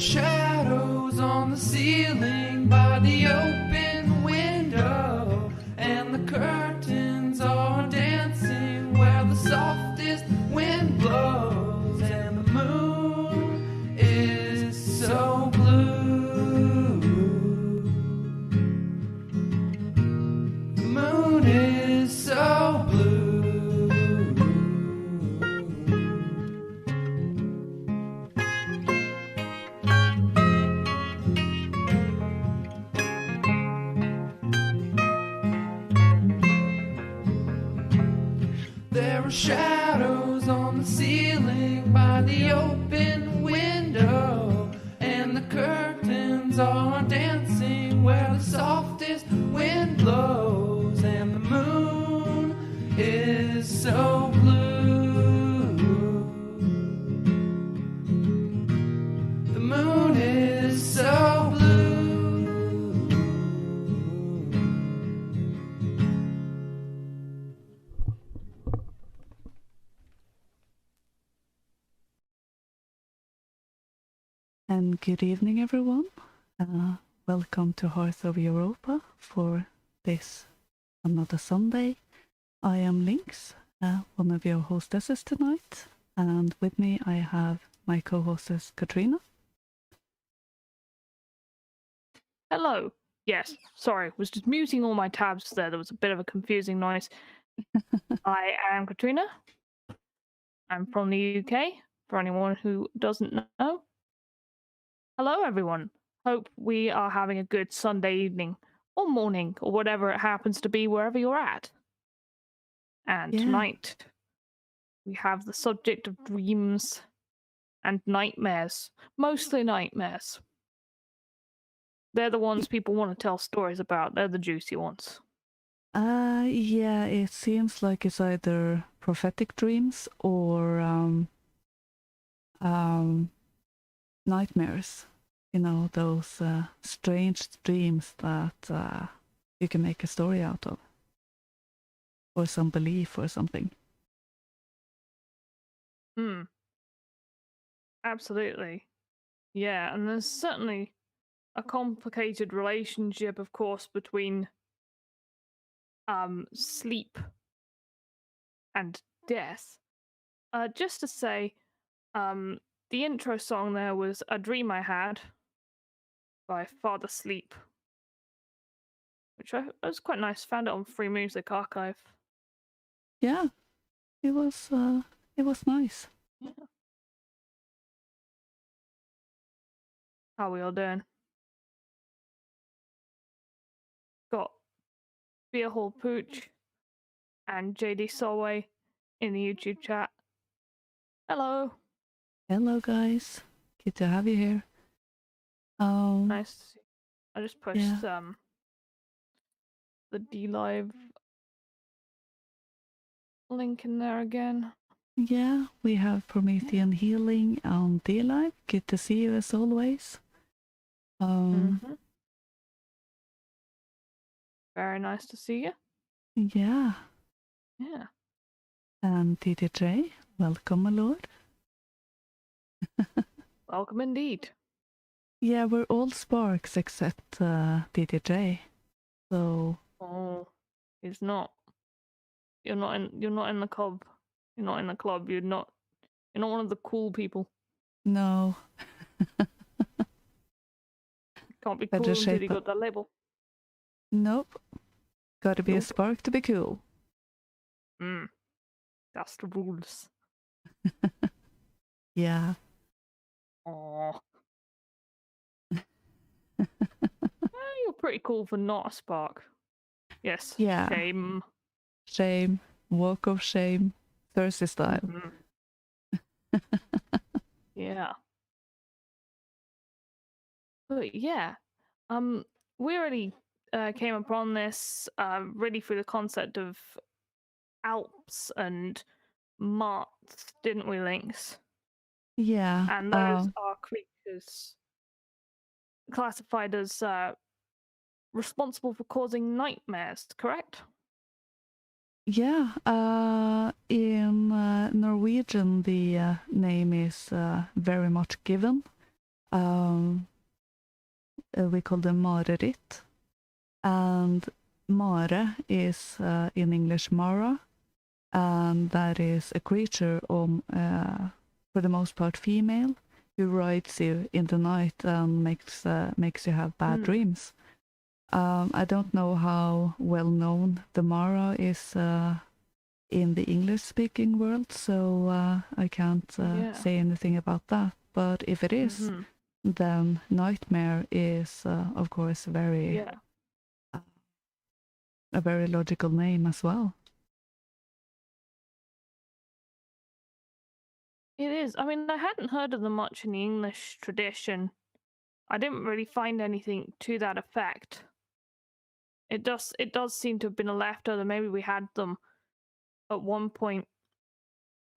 shadows on the ceiling by the open window, and the curtains are dancing where the softest wind blows, and the moon is so blue. The moon is so blue. There are shadows on the ceiling by the open window, and the curtains are dancing where the softest wind blows, and the moon is so blue. The moon is so blue. And good evening, everyone. Welcome to Hearth of Europa for this another Sunday. I am Lynx, one of your hostesses tonight, and with me I have my co-hostess Katrina. Hello. Yes, sorry, was just muting all my tabs there. There was a bit of a confusing noise. I am Katrina. I'm from the UK, for anyone who doesn't know. Hello, everyone. Hope we are having a good Sunday evening, or morning, or whatever it happens to be wherever you're at. And Yeah. tonight, we have the subject of dreams and nightmares. Mostly nightmares. They're the ones people want to tell stories about. They're the juicy ones. Yeah, it seems like it's either prophetic dreams or nightmares. You know, those strange dreams that you can make a story out of, or some belief or something. Absolutely. Yeah, and there's certainly a complicated relationship, of course, between sleep and death. Just to say, the intro song there was A Dream I Had by Father Sleep, which was quite nice. Found it on Free Music Archive. Yeah, it was nice. Yeah. How we all doing? Got Beer Hall Pooch and JD Solway in the YouTube chat. Hello. Hello, guys. Good to have you here. Nice to see you. I just pushed Yeah. The DLive link in there again. Yeah, we have Promethean Healing on DLive. Good to see you as always. Very nice to see you. Yeah. Yeah. And TDJ, welcome, my lord. Welcome indeed. Yeah, we're all sparks except TDJ. So. Oh, he's not. You're not in the club. You're not in the club. You're not one of the cool people. No. Can't be cool until you got that label. Nope. Gotta be a spark to be cool. That's the rules. Yeah. Oh. You're pretty cool for not a spark. Yes. Yeah. Shame. Shame. Walk of shame. Thursday style. Yeah. But yeah. We already came upon this really through the concept of Alps and Marts, didn't we, Lynx? Yeah. And those are creatures classified as responsible for causing nightmares, correct? Yeah. In Norwegian, the name is very much given. We call them mareritt. And mare is in English Mara, and that is a creature, for the most part female, who rides you in the night and makes you have bad dreams. I don't know how well known the Mara is in the English-speaking world, so I can't say anything about that. But if it is, then nightmare is, of course, a very logical name as well. It is. I mean, I hadn't heard of them much in the English tradition. I didn't really find anything to that effect. It does seem to have been a leftover. Maybe we had them at one point.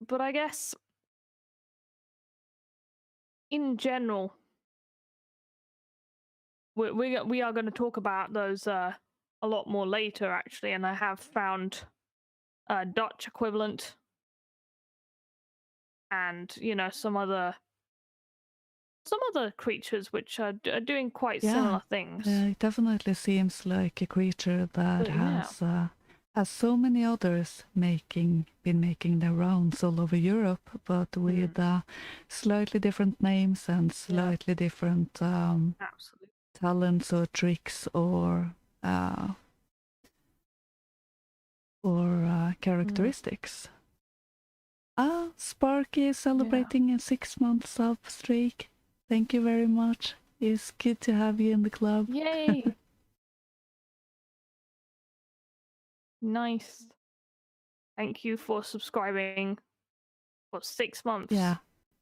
But I guess in general, we are going to talk about those a lot more later, actually. And I have found a Dutch equivalent, and some other creatures which are doing quite similar things. It definitely seems like a creature that has so many others been making their rounds all over Europe, but with slightly different names and slightly different talents or tricks or characteristics. Sparky is celebrating a 6 month sub streak. Thank you very much. It's good to have you in the club. Yay! Nice. Thank you for subscribing for 6 months. Yeah.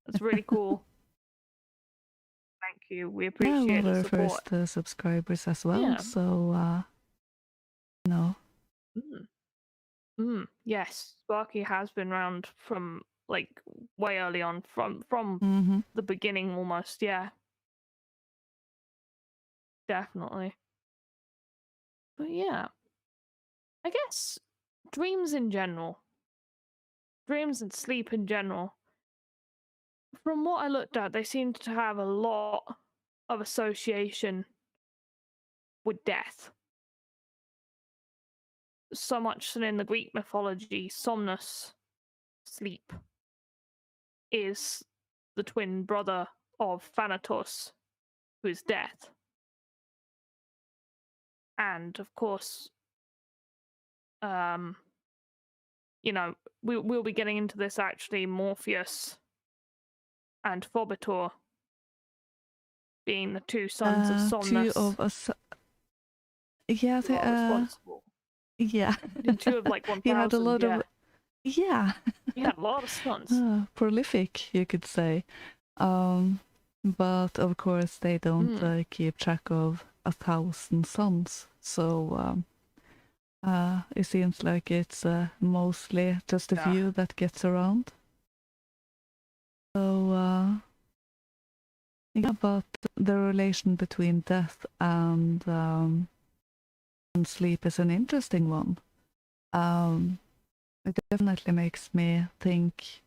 That's really cool. Thank you. We appreciate the support. First subscribers as well, so Yes, Sparky has been around from like way early on, from the beginning almost. Yeah, definitely. But yeah, I guess dreams in general, dreams and sleep in general, from what I looked at, they seem to have a lot of association with death. So much that in the Greek mythology, Somnus, sleep, is the twin brother of Thanatos, who is death. And of course, we'll be getting into this actually, Morpheus and Phobetor being the two sons of Somnus. Two of us. Yeah, they responsible. Yeah. Two of like 1,000. He had a lot of. Yeah. He had a lot of sons. Prolific, you could say. But of course, they don't keep track of 1,000 sons. So it seems like it's mostly just a few that gets around. So but the relation between death and sleep is an interesting one. It definitely makes me think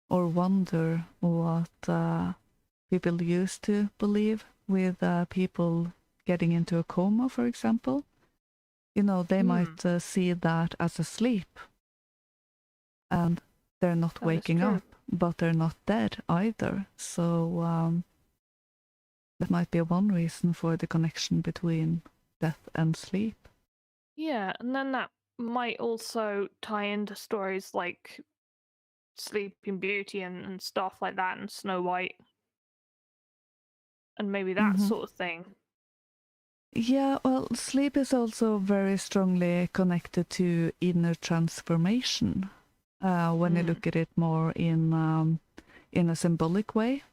or wonder what people used to believe with people getting into a coma, for example. They might see that as a sleep, and they're not waking up, but they're not dead either. So that might be one reason for the connection between death and sleep. Yeah, and then that might also tie into stories like Sleeping Beauty and stuff like that, and Snow White, and maybe that sort of thing. Yeah, well, sleep is also very strongly connected to inner transformation when you look at it more in a symbolic way.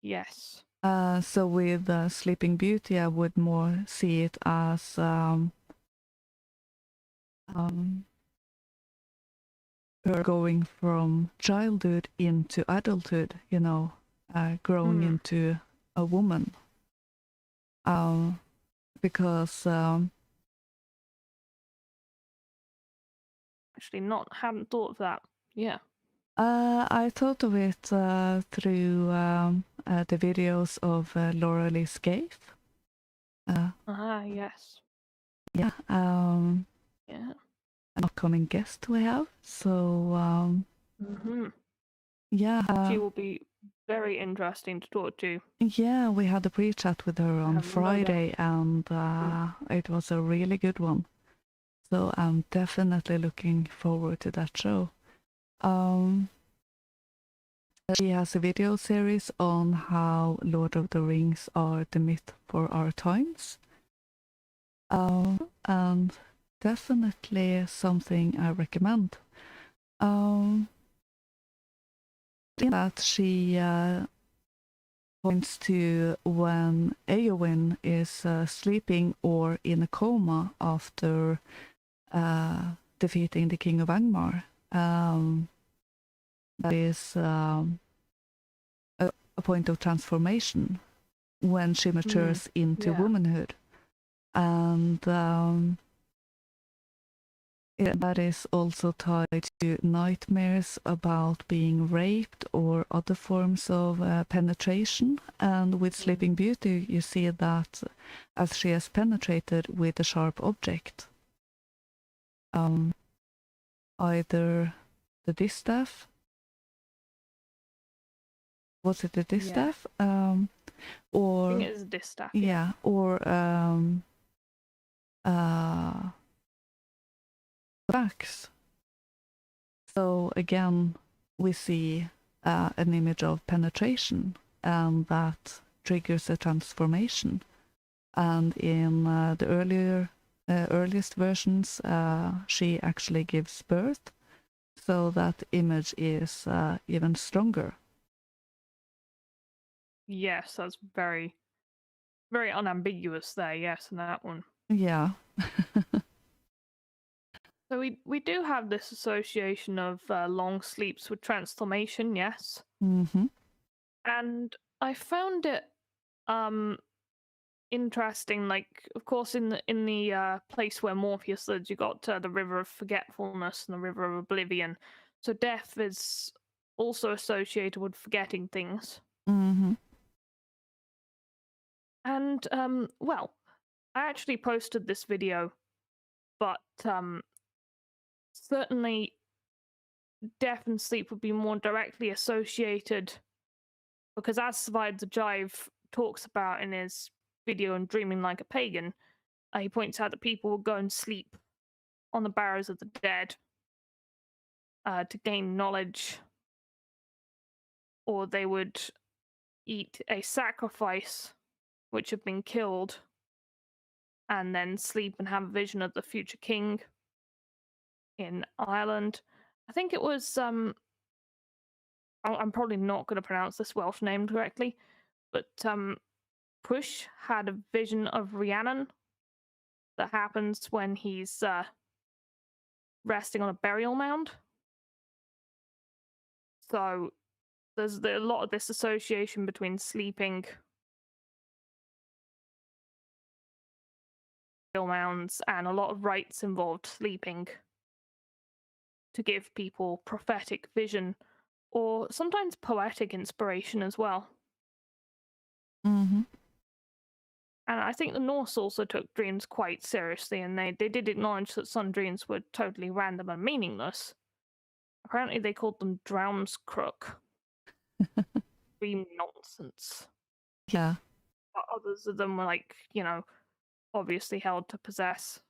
Yes. So with Sleeping Beauty, I would more see it as her going from childhood into adulthood, growing into a woman. Because actually hadn't thought of that. Yeah. I thought of it through the videos of Laura Lee Scaife. Yes. Yeah, Yeah. an upcoming guest we have. So Mm-hmm. yeah, She will be very interesting to talk to. yeah, we had a pre-chat with her on have no doubt. Friday, and it was a really good one. So I'm definitely looking forward to that show. She has a video series on how Lord of the Rings are the myth for our times. And definitely something I recommend. That she points to when Eowyn is sleeping or in a coma after defeating the King of Angmar. That is a point of transformation when she matures into womanhood. And that is also tied to nightmares about being raped or other forms of penetration. And with Sleeping Beauty, you see that as she has penetrated with a sharp object, either the distaff, was it the distaff? Or I think it is a distaff. yeah, or axe. So again, we see an image of penetration, and that triggers a transformation. And in the earliest versions, she actually gives birth, so that image is even stronger. Yes, that's very, very unambiguous there. Yes, in that one. Yeah. So we do have this association of long sleeps with transformation. Yes. Mm-hmm. And I found it interesting. Like, of course, in the place where Morpheus lives, you got the River of Forgetfulness and the River of Oblivion. So death is also associated with forgetting things. Mm-hmm. And well, I actually posted this video, but certainly death and sleep would be more directly associated, because as Survive the Jive talks about in his video on Dreaming Like a Pagan, he points out that people will go and sleep on the barrows of the dead to gain knowledge, or they would eat a sacrifice which had been killed and then sleep and have a vision of the future king in Ireland. I think it was I'm probably not going to pronounce this Welsh name correctly, but Push had a vision of Rhiannon that happens when he's resting on a burial mound. So there's a lot of this association between sleeping, burial mounds, and a lot of rites involved sleeping to give people prophetic vision or sometimes poetic inspiration as well. Mm-hmm. And I think the Norse also took dreams quite seriously, and they did acknowledge that some dreams were totally random and meaningless. Apparently they called them Draumskruk. Dream nonsense. Yeah. But others of them were like, obviously held to possess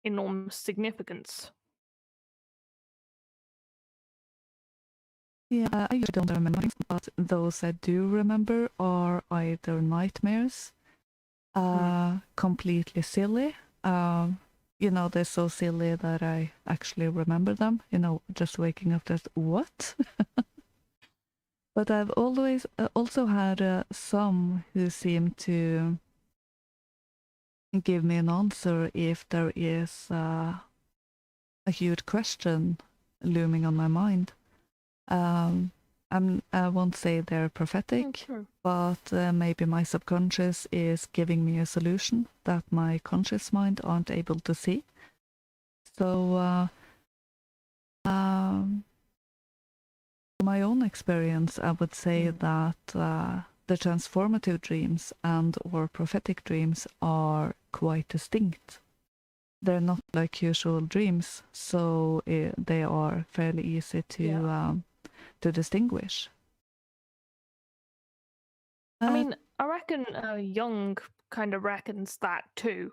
enormous significance. Yeah, I usually don't remember things, but those I do remember are either nightmares, completely silly. They're so silly that I actually remember them. Just waking up, just what? But I've always also had some who seem to give me an answer if there is a huge question looming on my mind. I won't say they're prophetic, but maybe my subconscious is giving me a solution that my conscious mind aren't able to see. So my own experience, I would say that the transformative dreams and or prophetic dreams are quite distinct. They're not like usual dreams, so they are fairly easy to distinguish. I mean, I reckon Jung kind of reckons that too.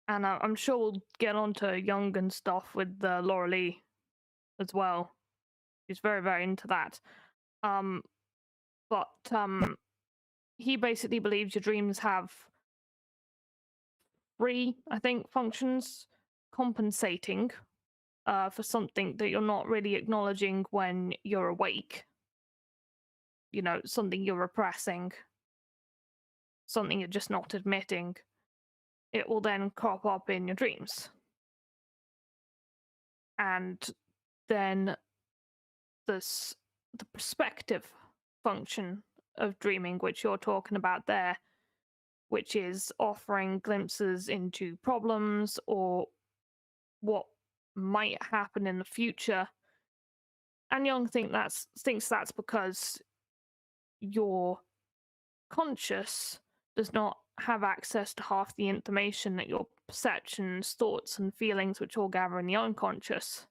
And I'm sure we'll get onto Jung and stuff with Laura Lee as well. She's very, very into that. But he basically believes your dreams have three, I think, functions: compensating for something that you're not really acknowledging when you're awake. You know, something you're repressing, something you're just not admitting. It will then crop up in your dreams. And then there's the perspective function of dreaming, which you're talking about there, which is offering glimpses into problems or what might happen in the future. And Jung thinks that's because your conscious does not have access to half the information that your perceptions, thoughts, and feelings, which all gather in the unconscious,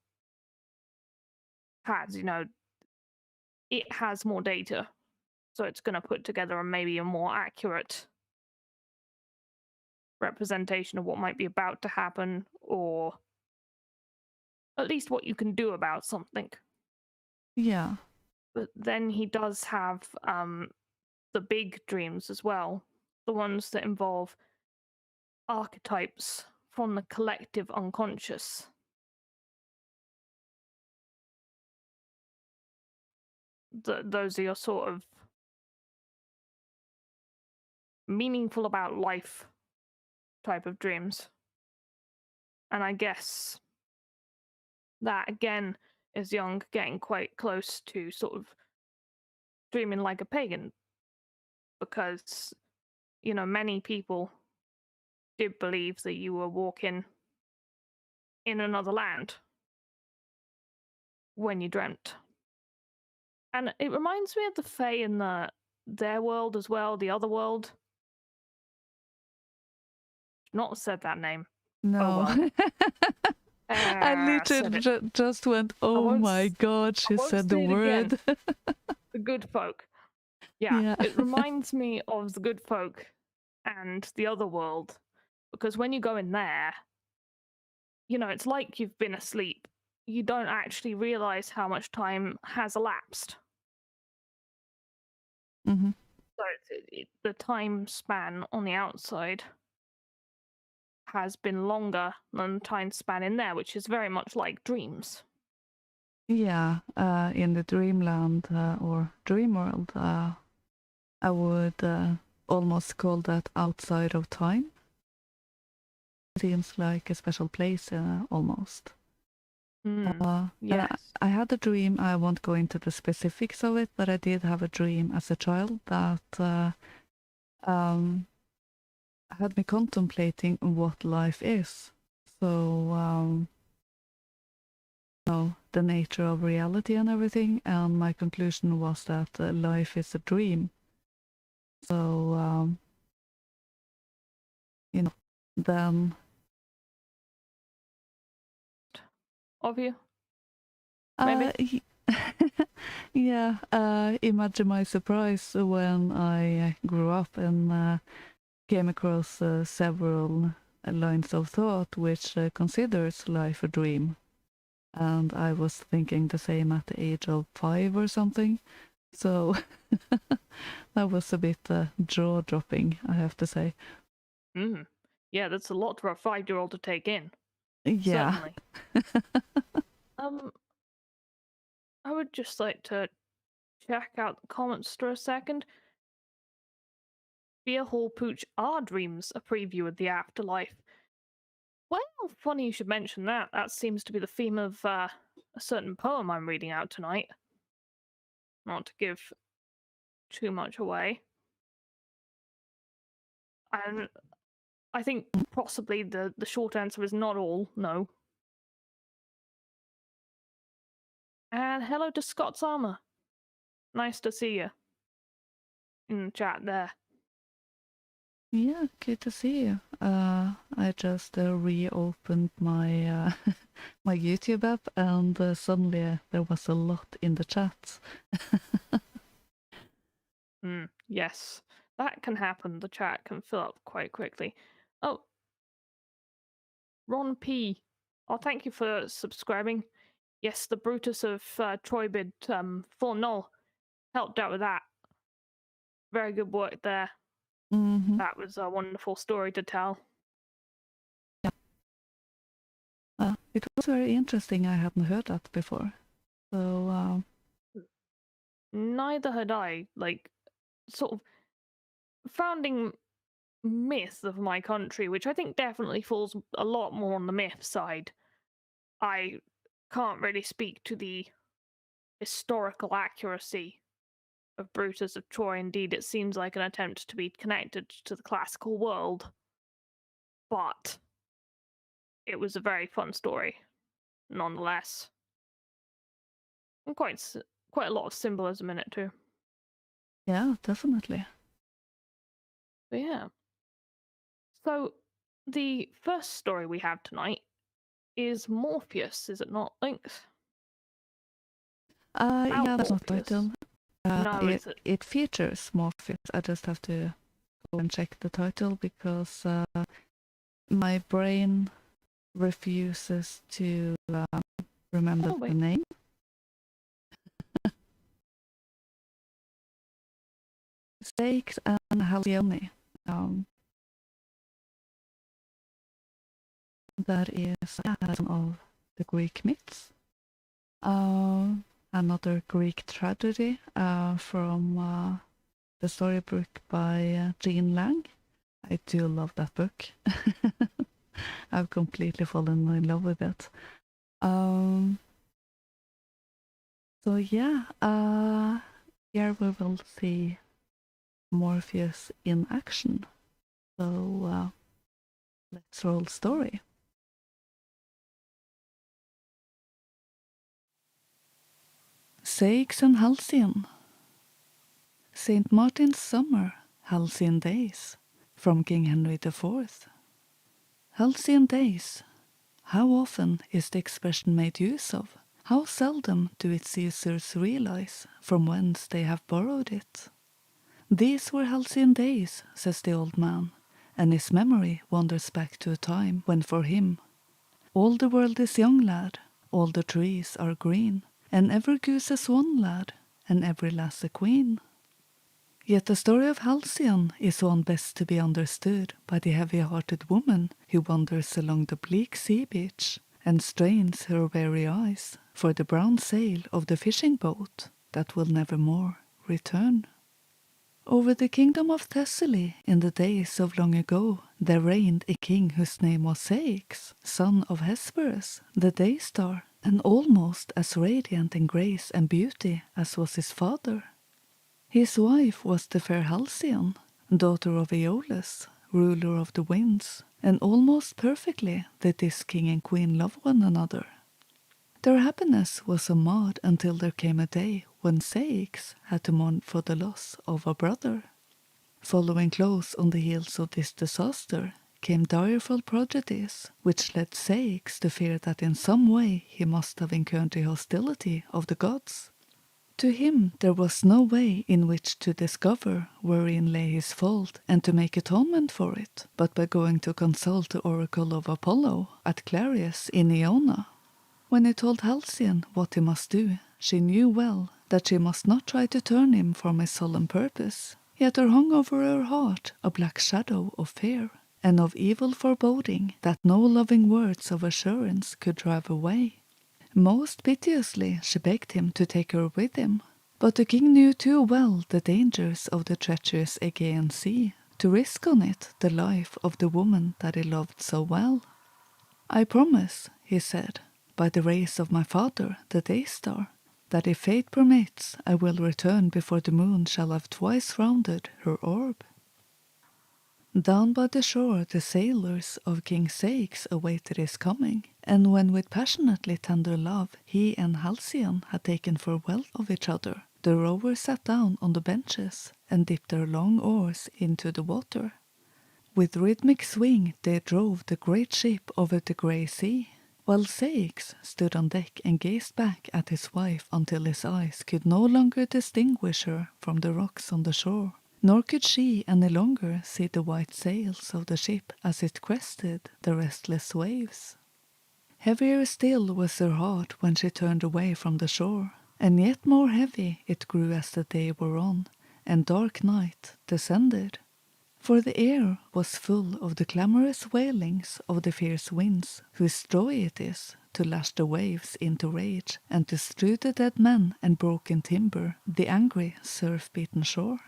has. You know, it has more data, so it's going to put together maybe a more accurate representation of what might be about to happen, or at least what you can do about something. Yeah. But then he does have the big dreams as well, the ones that involve archetypes from the collective unconscious. Those are your sort of meaningful about life type of dreams. And I guess that again is Jung getting quite close to sort of dreaming like a pagan, because, you know, many people did believe that you were walking in another land when you dreamt. And it reminds me of the Fae in their world as well, the other world. Not said that name. No. Oh, well. I literally just went, oh my god, she said the word. The good folk. Yeah, it reminds me of the good folk and the other world, because when you go in there, you know, it's like you've been asleep. You don't actually realize how much time has elapsed. Mm-hmm. So the time span on the outside has been longer than the time span in there, which is very much like dreams. Yeah, in the dreamland or dream world, I would almost call that outside of time. Seems like a special place almost. Yes. I had a dream, I won't go into the specifics of it, but I did have a dream as a child that had me contemplating what life is. So, the nature of reality and everything, and my conclusion was that life is a dream. So, then... Of you? Maybe? Yeah, imagine my surprise when I grew up and came across several lines of thought which considers life a dream. And I was thinking the same at the age of 5 or something. So that was a bit jaw-dropping, I have to say. Yeah, that's a lot for a 5-year-old to take in. Yeah. Certainly. I would just like to check out the comments for a second. Beer Hall Pooch, are dreams a preview of the afterlife? Well, funny you should mention that. That seems to be the theme of a certain poem I'm reading out tonight. Not to give too much away. And I think possibly the short answer is not all, no. And hello to Scott's Armor. Nice to see you in the chat there. Yeah, good to see you. I just reopened my my YouTube app, and suddenly there was a lot in the chat. Yes, that can happen. The chat can fill up quite quickly. Oh, Ron P. Oh, thank you for subscribing. Yes, the Brutus of Troybid Full Null helped out with that. Very good work there. Mm-hmm. That was a wonderful story to tell. It was very interesting. I hadn't heard that before. So, Neither had I. Like, sort of founding myth of my country, which I think definitely falls a lot more on the myth side. I can't really speak to the historical accuracy of Brutus of Troy. Indeed, it seems like an attempt to be connected to the classical world. But it was a very fun story, nonetheless. And quite a lot of symbolism in it too. yeah, definitely. But yeah. So the first story we have tonight is Morpheus, is it not, Lynx? Yeah, that's not Morpheus. title. No, is it? It features Morpheus. I just have to go and check the title because my brain refuses to remember Oh, the wait. name. Stakes and Halcyone. That is one of the Greek myths. Another Greek tragedy from the storybook by Jean Lang. I do love that book. I've completely fallen in love with it. So yeah, here we will see Morpheus in action. So let's roll story. Ceyx and Halcyon. St. Martin's Summer, Halcyon Days, from King Henry IV. Halcyon Days. How often is the expression made use of? How seldom do its users realize from whence they have borrowed it? These were halcyon days, says the old man, and his memory wanders back to a time when for him all the world is young, lad, all the trees are green, and every goose has one, lad, and every lass a queen. Yet the story of Halcyon is one best to be understood by the heavy-hearted woman who wanders along the bleak sea beach and strains her weary eyes for the brown sail of the fishing boat that will never more return. Over the kingdom of Thessaly in the days of long ago there reigned a king whose name was Ceyx, son of Hesperus, the day star, and almost as radiant in grace and beauty as was his father. His wife was the fair Halcyon, daughter of Aeolus, ruler of the winds, and almost perfectly did this king and queen love one another. Their happiness was unmarred until there came a day when Ceyx had to mourn for the loss of a brother. Following close on the heels of this disaster came direful prodigies, which led Ceyx to fear that in some way he must have incurred the hostility of the gods. To him there was no way in which to discover wherein lay his fault and to make atonement for it, but by going to consult the oracle of Apollo at Clarius in Iona. When he told Halcyon what he must do, she knew well that she must not try to turn him from his solemn purpose, yet there hung over her heart a black shadow of fear, and of evil foreboding that no loving words of assurance could drive away. Most piteously she begged him to take her with him, but the king knew too well the dangers of the treacherous Aegean Sea to risk on it the life of the woman that he loved so well. "I promise," he said, "by the rays of my father, the day star, that if fate permits, I will return before the moon shall have twice rounded her orb." Down by the shore the sailors of King Ceyx awaited his coming, and when with passionately tender love he and Halcyon had taken farewell of each other, the rowers sat down on the benches and dipped their long oars into the water. With rhythmic swing they drove the great ship over the grey sea, while Ceyx stood on deck and gazed back at his wife until his eyes could no longer distinguish her from the rocks on the shore. Nor could she any longer see the white sails of the ship as it crested the restless waves. Heavier still was her heart when she turned away from the shore, and yet more heavy it grew as the day wore on, and dark night descended. For the air was full of the clamorous wailings of the fierce winds, whose joy it is to lash the waves into rage, and to strew the dead men and broken timber, the angry surf-beaten shore.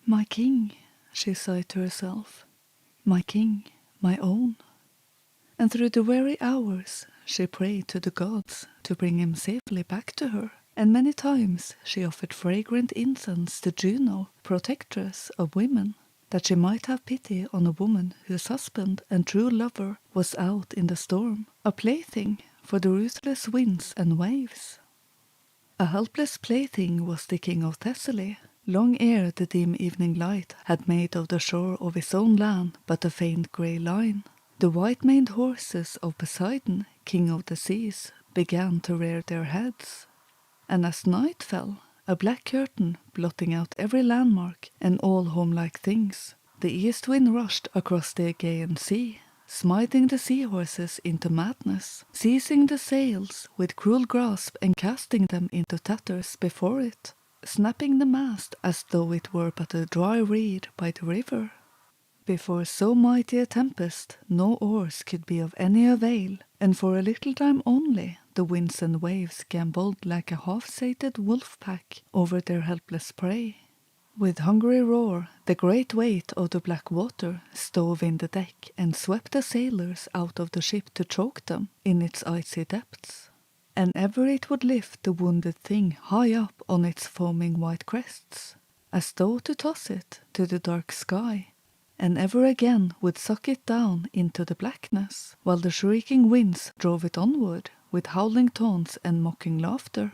"My king," she sighed to herself, "my king, my own." And through the weary hours she prayed to the gods to bring him safely back to her, and many times she offered fragrant incense to Juno, protectress of women, that she might have pity on a woman whose husband and true lover was out in the storm, a plaything for the ruthless winds and waves. A helpless plaything was the king of Thessaly, long ere the dim evening light had made of the shore of his own land but a faint grey line. The white-maned horses of Poseidon, king of the seas, began to rear their heads. And as night fell, a black curtain blotting out every landmark and all homelike things, the east wind rushed across the Aegean Sea, smiting the seahorses into madness, seizing the sails with cruel grasp and casting them into tatters before it, snapping the mast as though it were but a dry reed by the river. Before so mighty a tempest no oars could be of any avail, and for a little time only the winds and waves gamboled like a half-sated wolf-pack over their helpless prey. With hungry roar the great weight of the black water stove in the deck and swept the sailors out of the ship to choke them in its icy depths. And ever it would lift the wounded thing high up on its foaming white crests, as though to toss it to the dark sky, and ever again would suck it down into the blackness, while the shrieking winds drove it onward with howling taunts and mocking laughter.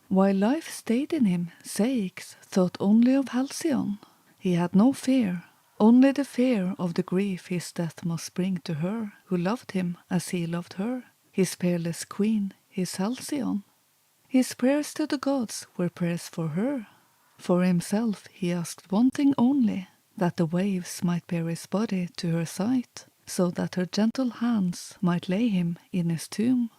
While life stayed in him, Ceyx thought only of Halcyon. He had no fear, only the fear of the grief his death must bring to her who loved him as he loved her, his peerless queen, his Halcyon. His prayers to the gods were prayers for her. For himself he asked one thing only, that the waves might bear his body to her sight, so that her gentle hands might lay him in his tomb.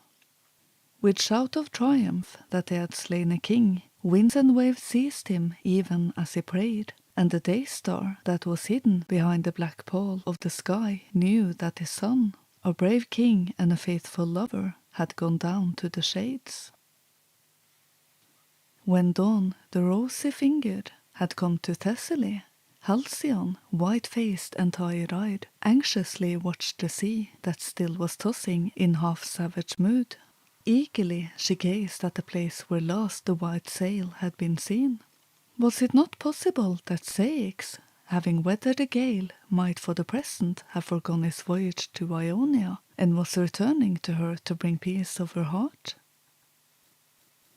With shout of triumph that they had slain a king, winds and waves seized him even as he prayed, and the day-star that was hidden behind the black pall of the sky knew that his son, a brave king and a faithful lover, had gone down to the shades. When dawn, the rosy-fingered, had come to Thessaly, Halcyon, white-faced and tired-eyed, anxiously watched the sea that still was tossing in half-savage mood. Eagerly she gazed at the place where last the white sail had been seen. Was it not possible that Ceyx, having weathered a gale, might for the present have forgone his voyage to Ionia, and was returning to her to bring peace of her heart?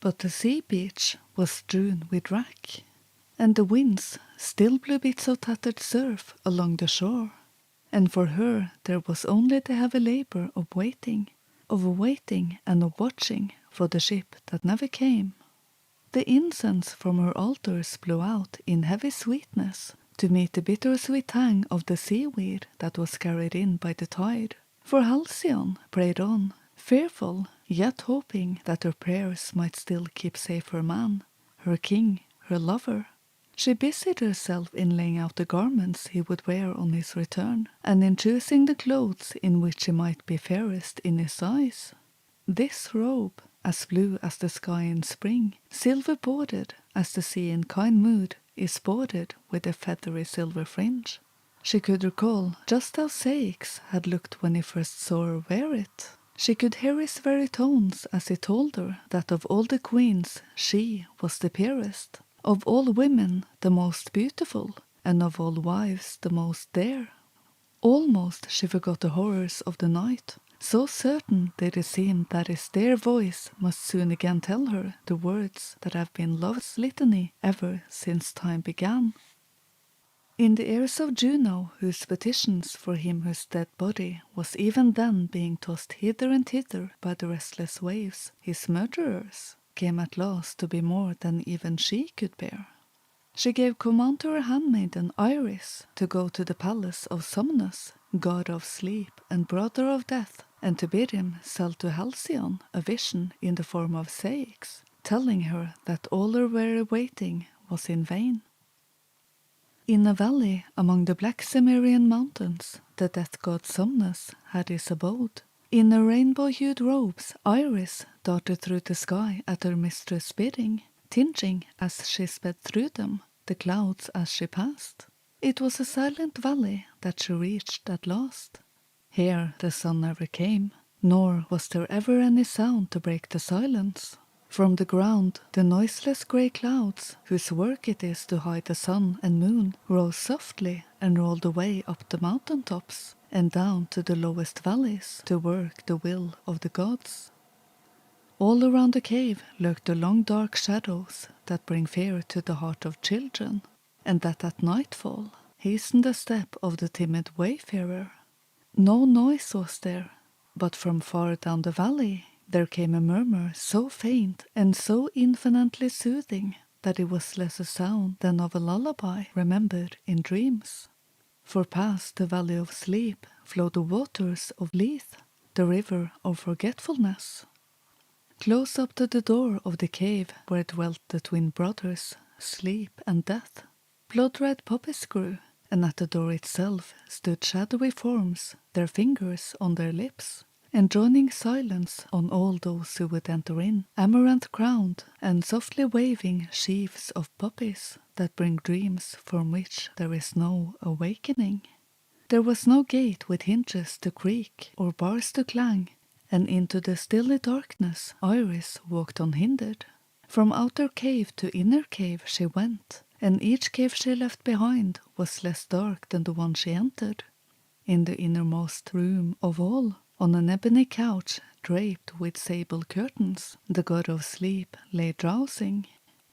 But the sea beach was strewn with wrack, and the winds still blew bits of tattered surf along the shore, and for her there was only the heavy labour of waiting and of watching for the ship that never came. The incense from her altars blew out in heavy sweetness to meet the bittersweet tang of the seaweed that was carried in by the tide. For Halcyon prayed on, fearful, yet hoping that her prayers might still keep safe her man, her king, her lover. She busied herself in laying out the garments he would wear on his return, and in choosing the clothes in which he might be fairest in his eyes. This robe, as blue as the sky in spring, silver-bordered as the sea in kind mood is bordered with a feathery silver fringe. She could recall just how Ceyx had looked when he first saw her wear it. She could hear his very tones as he told her that of all the queens she was the peerest, of all women the most beautiful, and of all wives the most dear. Almost she forgot the horrors of the night, so certain did it seem that his dear voice must soon again tell her the words that have been love's litany ever since time began. In the ears of Juno, whose petitions for him whose dead body was even then being tossed hither and thither by the restless waves, his murderers came at last to be more than even she could bear. She gave command to her handmaiden Iris to go to the palace of Somnus, god of sleep and brother of death, and to bid him sell to Halcyon a vision in the form of Ceyx, telling her that all her weary waiting was in vain. In a valley among the black Cimmerian mountains, the death god Somnus had his abode. In her rainbow-hued robes, Iris darted through the sky at her mistress' bidding, tinging as she sped through them the clouds as she passed. It was a silent valley that she reached at last. Here the sun never came, nor was there ever any sound to break the silence. From the ground the noiseless grey clouds, whose work it is to hide the sun and moon, rose softly and rolled away up the mountain tops and down to the lowest valleys to work the will of the gods. All around the cave lurked the long dark shadows that bring fear to the heart of children, and that at nightfall hasten the step of the timid wayfarer. No noise was there, but from far down the valley there came a murmur so faint and so infinitely soothing that it was less a sound than of a lullaby remembered in dreams. For past the valley of sleep flowed the waters of Lethe, the river of forgetfulness. Close up to the door of the cave where dwelt the twin brothers, Sleep and Death, blood-red poppies grew, and at the door itself stood shadowy forms, their fingers on their lips, enjoining silence on all those who would enter in, amaranth-crowned and softly waving sheaves of poppies that bring dreams from which there is no awakening. There was no gate with hinges to creak or bars to clang, and into the stilly darkness Iris walked unhindered. From outer cave to inner cave she went, and each cave she left behind was less dark than the one she entered. In the innermost room of all, on an ebony couch draped with sable curtains, the god of sleep lay drowsing.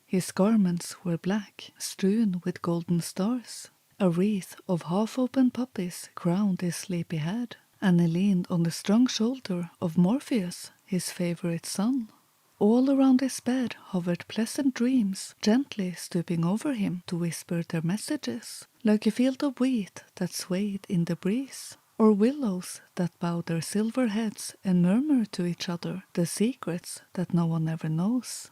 His garments were black, strewn with golden stars. A wreath of half-open poppies crowned his sleepy head, and he leaned on the strong shoulder of Morpheus, his favorite son. All around his bed hovered pleasant dreams, gently stooping over him to whisper their messages, like a field of wheat that swayed in the breeze, or willows that bowed their silver heads and murmur to each other the secrets that no one ever knows.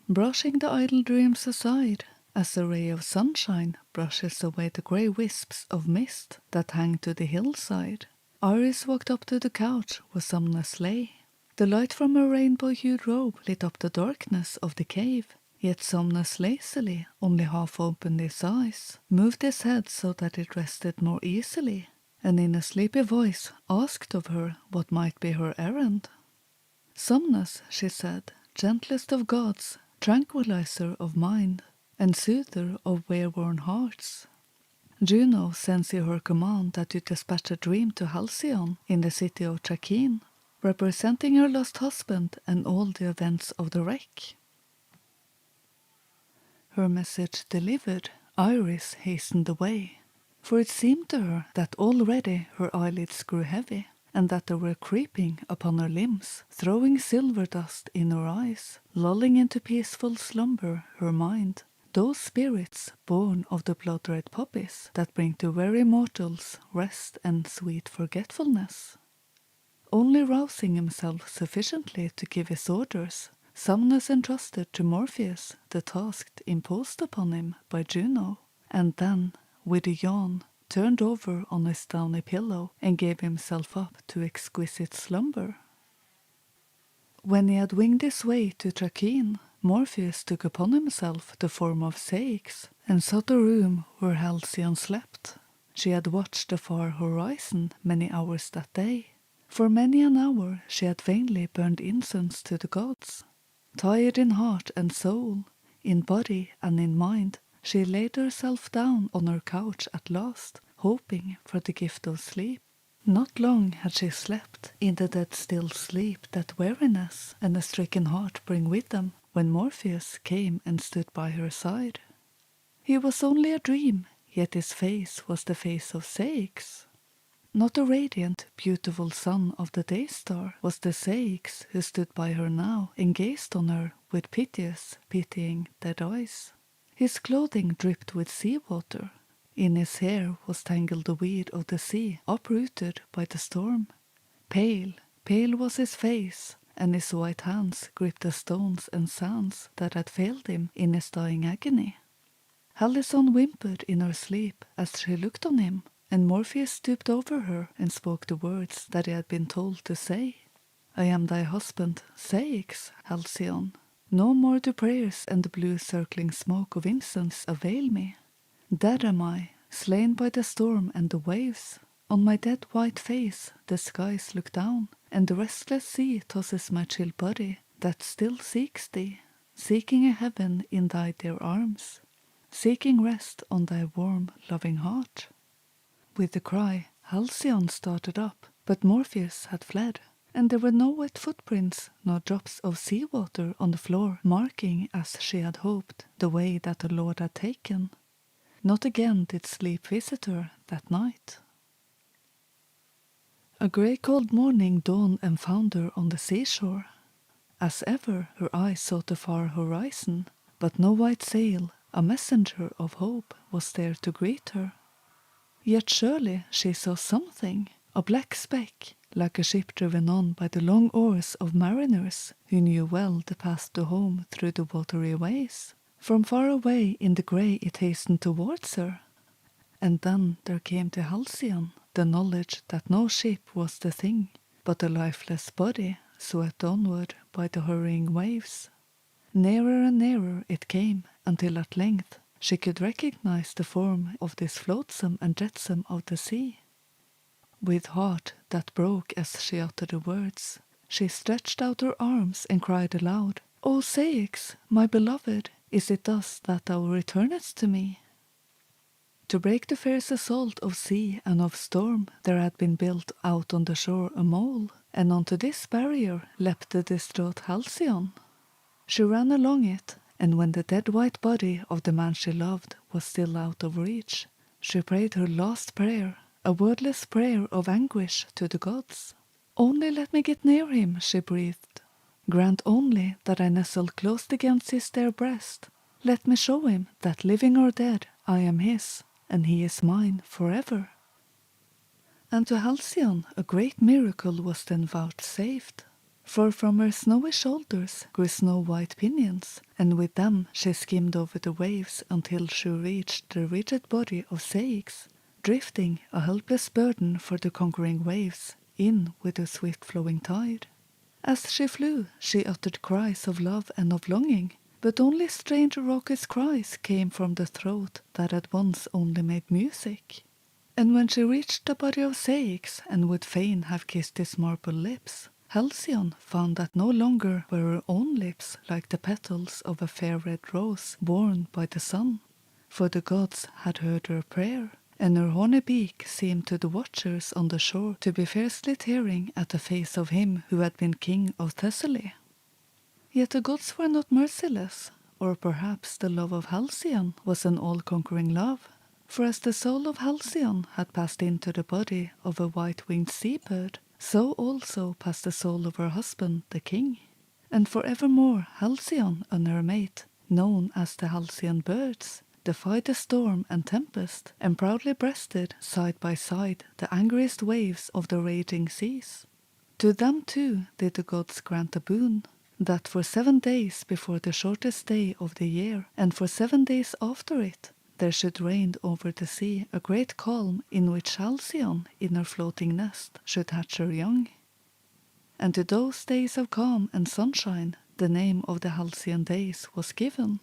Brushing the idle dreams aside, as a ray of sunshine brushes away the grey wisps of mist that hang to the hillside, Iris walked up to the couch where Somnus lay. The light from her rainbow-hued robe lit up the darkness of the cave, yet Somnus lazily only half opened his eyes, moved his head so that it rested more easily, and in a sleepy voice asked of her what might be her errand. "Somnus," she said, "gentlest of gods, tranquilizer of mind, and soother of wear-worn hearts. Juno sends you her command that you dispatch a dream to Halcyon in the city of Trachine, representing her lost husband and all the events of the wreck." Her message delivered, Iris hastened away, for it seemed to her that already her eyelids grew heavy, and that they were creeping upon her limbs, throwing silver dust in her eyes, lulling into peaceful slumber her mind, those spirits born of the blood-red poppies that bring to weary mortals rest and sweet forgetfulness. Only rousing himself sufficiently to give his orders, Somnus entrusted to Morpheus the task imposed upon him by Juno, and then, with a yawn, turned over on his downy pillow and gave himself up to exquisite slumber. When he had winged his way to Trachine, Morpheus took upon himself the form of Ceyx, and sought the room where Halcyon slept. She had watched the far horizon many hours that day. For many an hour she had vainly burned incense to the gods. Tired in heart and soul, in body and in mind, she laid herself down on her couch at last, hoping for the gift of sleep. Not long had she slept in the dead still sleep that weariness and a stricken heart bring with them, when Morpheus came and stood by her side. He was only a dream, yet his face was the face of Ceyx. Not a radiant, beautiful son of the day star was the Ceyx who stood by her now and gazed on her with piteous, pitying dead eyes. His clothing dripped with sea water. In his hair was tangled the weed of the sea, uprooted by the storm. Pale, pale was his face, and his white hands gripped the stones and sands that had failed him in his dying agony. Halcyone whimpered in her sleep as she looked on him, and Morpheus stooped over her and spoke the words that he had been told to say. I am thy husband, Ceyx, Halcyone. No more do prayers and the blue circling smoke of incense avail me. Dead am I, slain by the storm and the waves. On my dead white face the skies look down, and the restless sea tosses my chill body that still seeks thee, seeking a heaven in thy dear arms, seeking rest on thy warm, loving heart. With a cry, Halcyone started up, but Morpheus had fled, and there were no wet footprints nor drops of sea water on the floor, marking, as she had hoped, the way that the Lord had taken. Not again did sleep visit her that night. A grey cold morning dawned and found her on the seashore. As ever, her eyes sought the far horizon, but no white sail, a messenger of hope, was there to greet her. Yet surely she saw something, a black speck, like a ship driven on by the long oars of mariners who knew well the path to home through the watery ways. From far away in the grey it hastened towards her. And then there came to Halcyone the knowledge that no ship was the thing, but a lifeless body swept onward by the hurrying waves. Nearer and nearer it came, until at length she could recognize the form of this flotsam and jetsam of the sea. With heart that broke as she uttered the words, she stretched out her arms and cried aloud, O Ceyx, my beloved, is it thus that thou returnest to me? To break the fierce assault of sea and of storm, there had been built out on the shore a mole, and unto this barrier leapt the distraught Halcyone. She ran along it, and when the dead white body of the man she loved was still out of reach, she prayed her last prayer, a wordless prayer of anguish to the gods. Only let me get near him, she breathed. Grant only that I nestle close against his dear breast. Let me show him that living or dead I am his, and he is mine forever. And to Halcyone a great miracle was then vouchsafed. For from her snowy shoulders grew snow-white pinions, and with them she skimmed over the waves until she reached the rigid body of Ceyx, drifting a helpless burden for the conquering waves, in with the swift-flowing tide. As she flew, she uttered cries of love and of longing, but only strange raucous cries came from the throat that had once only made music. And when she reached the body of Ceyx and would fain have kissed his marble lips, Halcyone found that no longer were her own lips like the petals of a fair red rose worn by the sun, for the gods had heard her prayer, and her horny beak seemed to the watchers on the shore to be fiercely tearing at the face of him who had been king of Thessaly. Yet the gods were not merciless, or perhaps the love of Halcyone was an all-conquering love, for as the soul of Halcyone had passed into the body of a white-winged sea-bird, so also passed the soul of her husband, the king. And forevermore Halcyone and her mate, known as the Halcyon birds, defied the storm and tempest, and proudly breasted, side by side, the angriest waves of the raging seas. To them too did the gods grant a boon, that for 7 days before the shortest day of the year, and for 7 days after it, there should reign over the sea a great calm in which Halcyone in her floating nest should hatch her young. And to those days of calm and sunshine the name of the Halcyon days was given.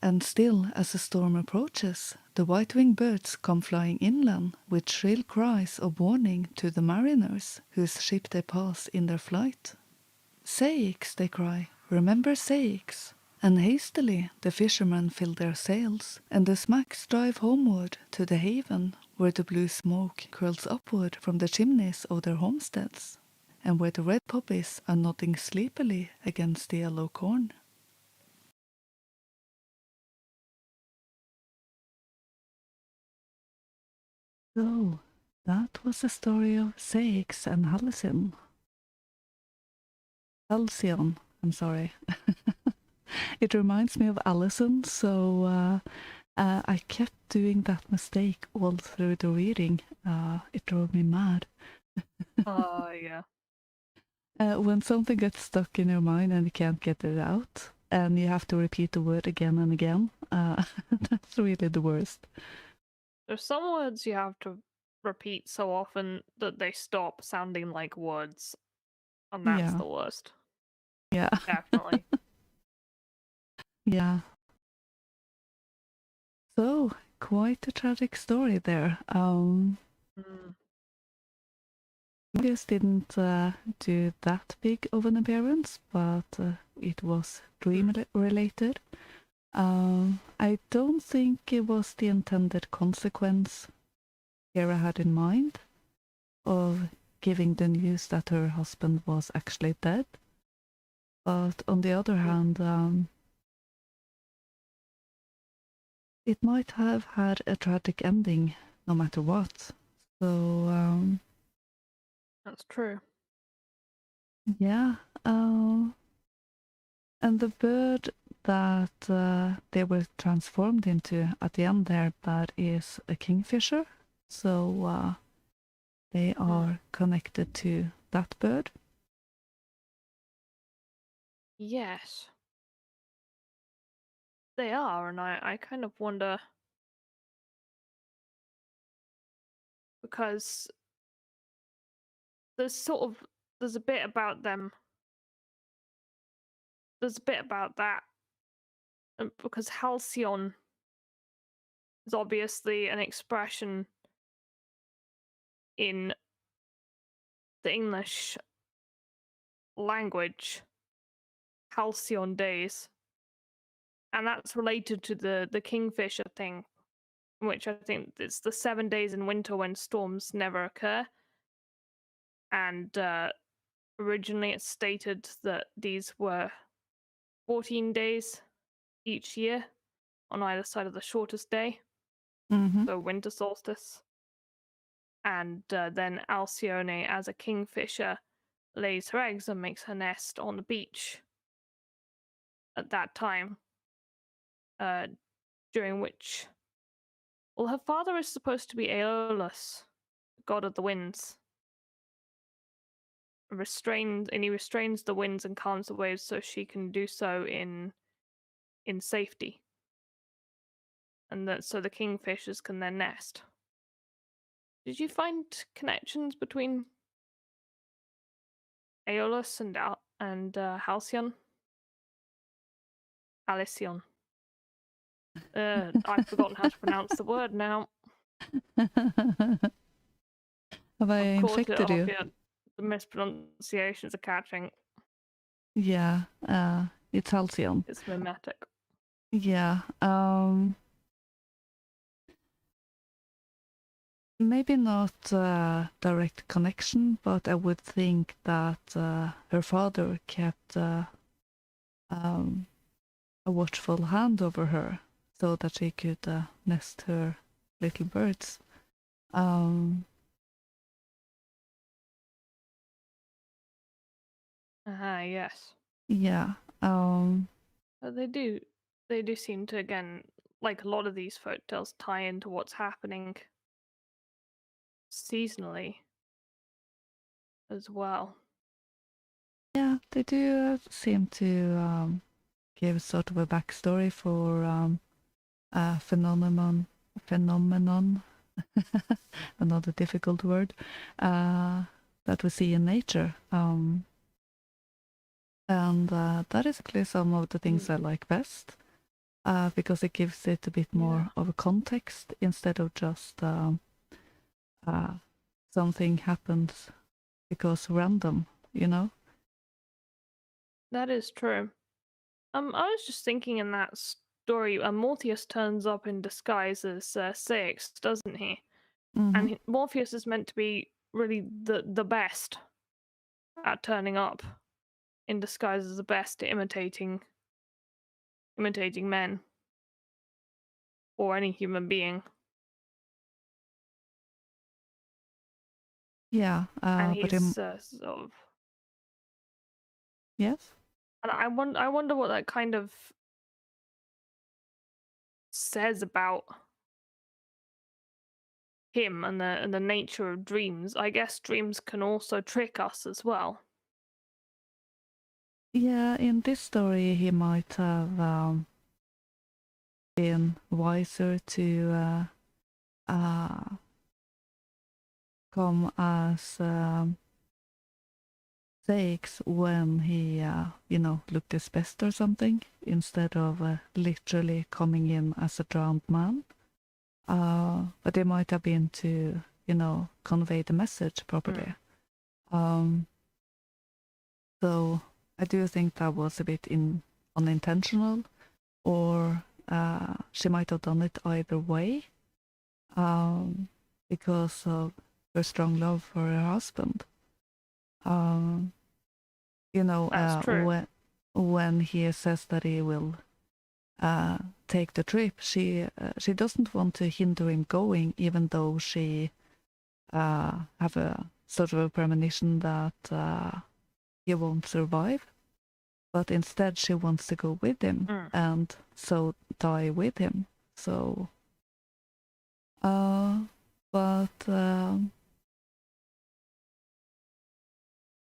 And still as a storm approaches, the white-winged birds come flying inland with shrill cries of warning to the mariners whose ship they pass in their flight. Ceyx, they cry, remember Ceyx, And hastily the fishermen fill their sails, and the smacks drive homeward to the haven, where the blue smoke curls upward from the chimneys of their homesteads, and where the red poppies are nodding sleepily against the yellow corn. So, that was the story of Ceyx and Halcyon. Halcyon, I'm sorry. It reminds me of Allison, so I kept doing that mistake all through the reading. It drove me mad. Yeah. When something gets stuck in your mind and you can't get it out, and you have to repeat the word again and again, that's really the worst. There's some words you have to repeat so often that they stop sounding like words, and that's Yeah. the worst. Yeah. Definitely. Yeah. So, quite a tragic story there. Julius didn't do that big of an appearance, but it was dream related. I don't think it was the intended consequence Kira had in mind of giving the news that her husband was actually dead. But on the other hand, it might have had a tragic ending no matter what. So, That's true. yeah. And the bird that they were transformed into at the end there, that is a kingfisher. So they are connected to that bird. Yes. They are, and I kind of wonder, because there's a bit about them. There's a bit about that, because Halcyon is obviously an expression in the English language, halcyon days, and that's related to the kingfisher thing, which I think it's the 7 days in winter when storms never occur. And originally it's stated that these were 14 days each year on either side of the shortest day, so winter solstice. And then Alcyone, as a kingfisher, lays her eggs and makes her nest on the beach at that time, during which, well, her father is supposed to be Aeolus, god of the winds. He restrains the winds and calms the waves so she can do so in safety, and that so the kingfishers can then nest. Did you find connections between Aeolus and Halcyon? Alcyon. I've forgotten how to pronounce the word now. Have I I've caught it infected off you? yet. The mispronunciations are catching. Yeah, it's Halcyon. It's mimetic. Yeah, maybe not direct connection, but I would think that her father kept a watchful hand over her so that she could nest her little birds. Yes. Yeah. But they do seem to, again, like a lot of these folk tales, tie into what's happening seasonally as well. Yeah, they do seem to give sort of a backstory for a phenomenon, another difficult word, that we see in nature. And that is actually some of the things I like best, because it gives it a bit more of a context instead of just something happens because random, you know? That is true. I was just thinking in that story, Morpheus turns up in disguise as Ceyx, doesn't he? Mhm. And Morpheus is meant to be really the best at turning up in disguise as the best at imitating men or any human being. Yeah, And but he's sort of. yes. And I wonder what that kind of says about him and the nature of dreams. I guess dreams can also trick us as well. Yeah, in this story, he might have been wiser to come as Ceyx when he, looked his best or something, instead of literally coming in as a drowned man. But it might have been to, convey the message properly. So I do think that was a bit unintentional, or she might have done it either way, because of her strong love for her husband. That's true. When he says that he will take the trip, she doesn't want to hinder him going, even though she have a sort of a premonition that he won't survive. But instead, she wants to go with him and so die with him. So, but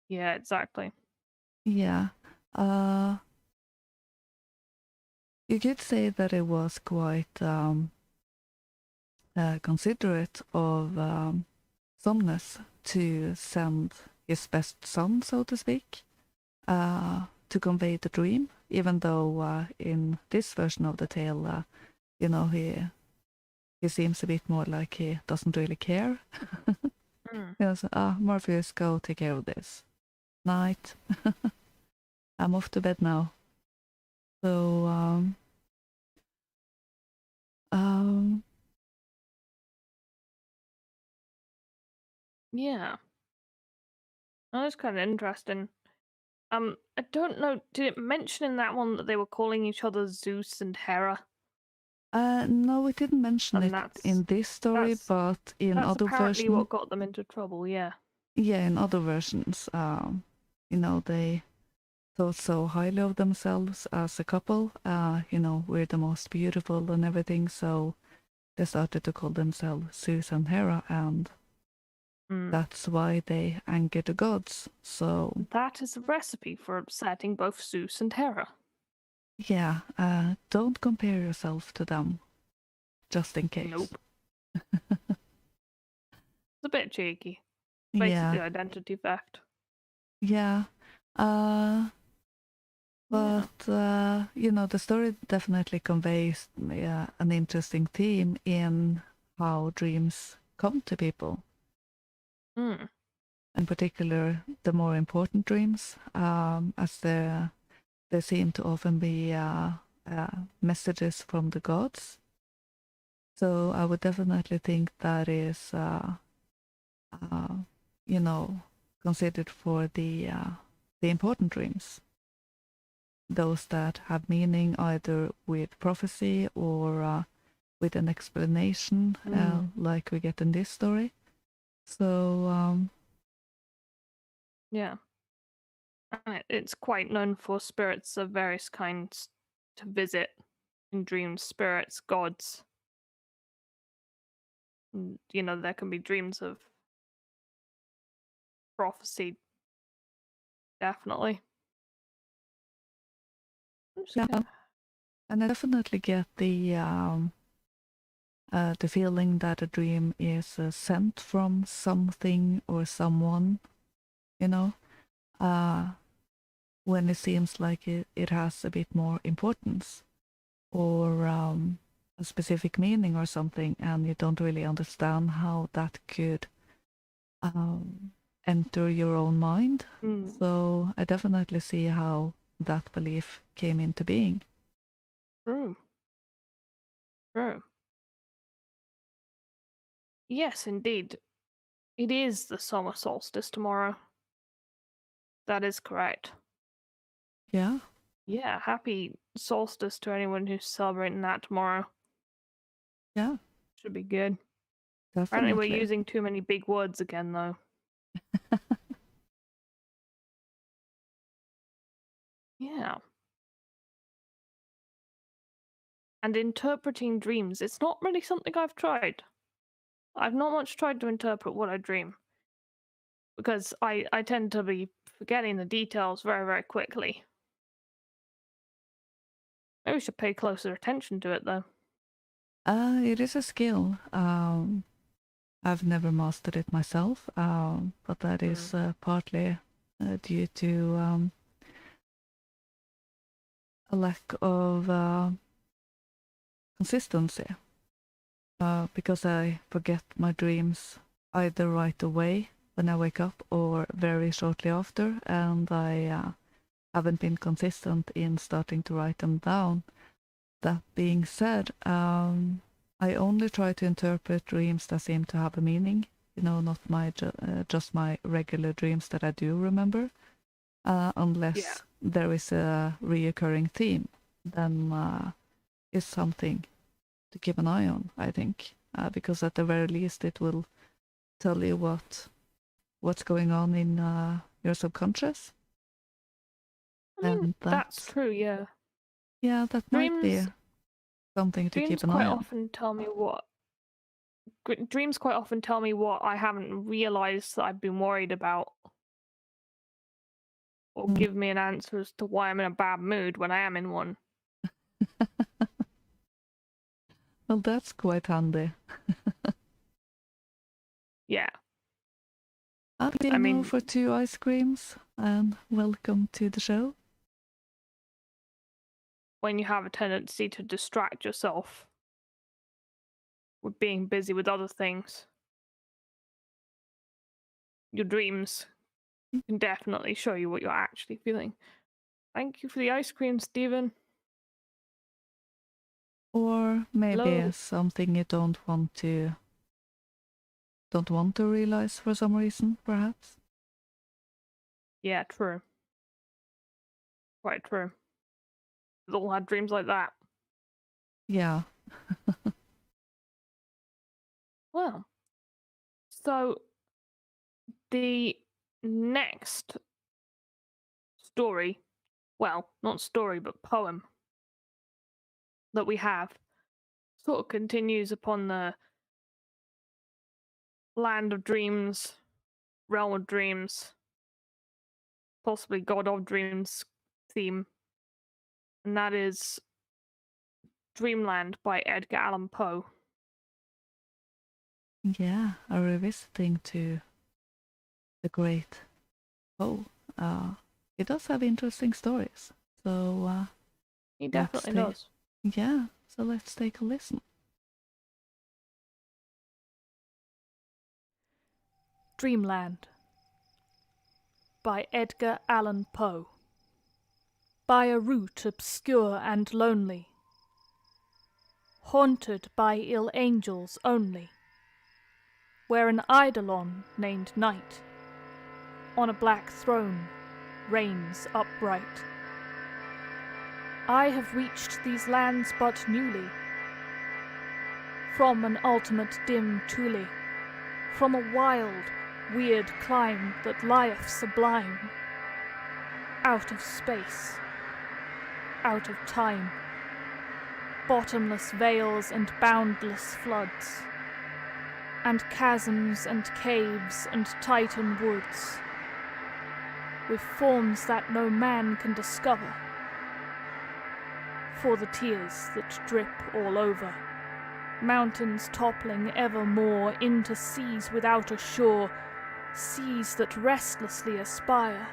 yeah, exactly. Yeah, you could say that it was quite considerate of Somnus to send his best son, so to speak, to convey the dream, even though in this version of the tale, he seems a bit more like he doesn't really care. So, Morpheus, go take care of this. Night. I'm off to bed now. So, yeah. That was kind of interesting. I don't know. Did it mention in that one that they were calling each other Zeus and Hera? No, we didn't mention And it in this story, but in that's other apparently versions. what got them into trouble. Yeah. Yeah, in other versions, they thought so highly of themselves as a couple. We're the most beautiful and everything, so they started to call themselves Zeus and Hera, and that's why they angered the gods. So that is a recipe for upsetting both Zeus and Hera. Yeah, don't compare yourself to them, just in case. Nope. It's a bit cheeky. Basically, identity theft. Yeah. But the story definitely conveys an interesting theme in how dreams come to people. In particular, the more important dreams, as they seem to often be messages from the gods. So I would definitely think that is, considered for the important dreams. Those that have meaning either with prophecy or with an explanation, like we get in this story. So, yeah. It's quite known for spirits of various kinds to visit in dreams, spirits, gods. There can be dreams of prophecy. Definitely. Yeah. And I definitely get the feeling that a dream is sent from something or someone, when it seems like it has a bit more importance or a specific meaning or something, and you don't really understand how that could enter your own mind. So I definitely see how that belief came into being. True. True. Yes, indeed. It is the summer solstice tomorrow. That is correct. Yeah, Yeah, happy solstice to anyone who's celebrating that tomorrow. yeah, Should be good. Apparently we're definitely. using too many big words again, though. Yeah. And interpreting dreams, it's not really something I've tried. I've not much tried to interpret what I dream. Because I tend to be forgetting the details very, very quickly. Maybe we should pay closer attention to it, though. It is a skill. I've never mastered it myself, but that is partly due to a lack of consistency. Because I forget my dreams either right away when I wake up or very shortly after, and I haven't been consistent in starting to write them down. That being said, I only try to interpret dreams that seem to have a meaning, not my just my regular dreams that I do remember, unless there is a reoccurring theme. Then is something to keep an eye on, I think, because at the very least it will tell you what's going on in your subconscious. I mean, And that's true, yeah. Yeah, that might be something to keep an eye on. Dreams quite often tell me what I haven't realized that I've been worried about. Or give me an answer as to why I'm in a bad mood when I am in one. Well, that's quite handy. Yeah. I've been for 2 ice creams, and welcome to the show. When you have a tendency to distract yourself with being busy with other things, your dreams can definitely show you what you're actually feeling. Thank you for the ice cream, Stephen. Or maybe something you don't want to realize for some reason, perhaps. Yeah, true. Quite true. We've all had dreams like that. Yeah. Well, so the next story, well, not story, but poem that we have sort of continues upon the land of dreams, realm of dreams, possibly god of dreams theme, and that is Dreamland by Edgar Allan Poe. Yeah, a revisiting to the great Poe. He does have interesting stories, so he definitely does. Yeah, so let's take a listen. Dreamland by Edgar Allan Poe. By a route obscure and lonely, haunted by ill angels only, where an eidolon named Night on a black throne reigns upright. I have reached these lands but newly, from an ultimate dim Thule, from a wild, weird clime that lieth sublime, out of space, out of time, bottomless vales and boundless floods, and chasms and caves and titan woods, with forms that no man can discover, for the tears that drip all over, mountains toppling ever more into seas without a shore, seas that restlessly aspire,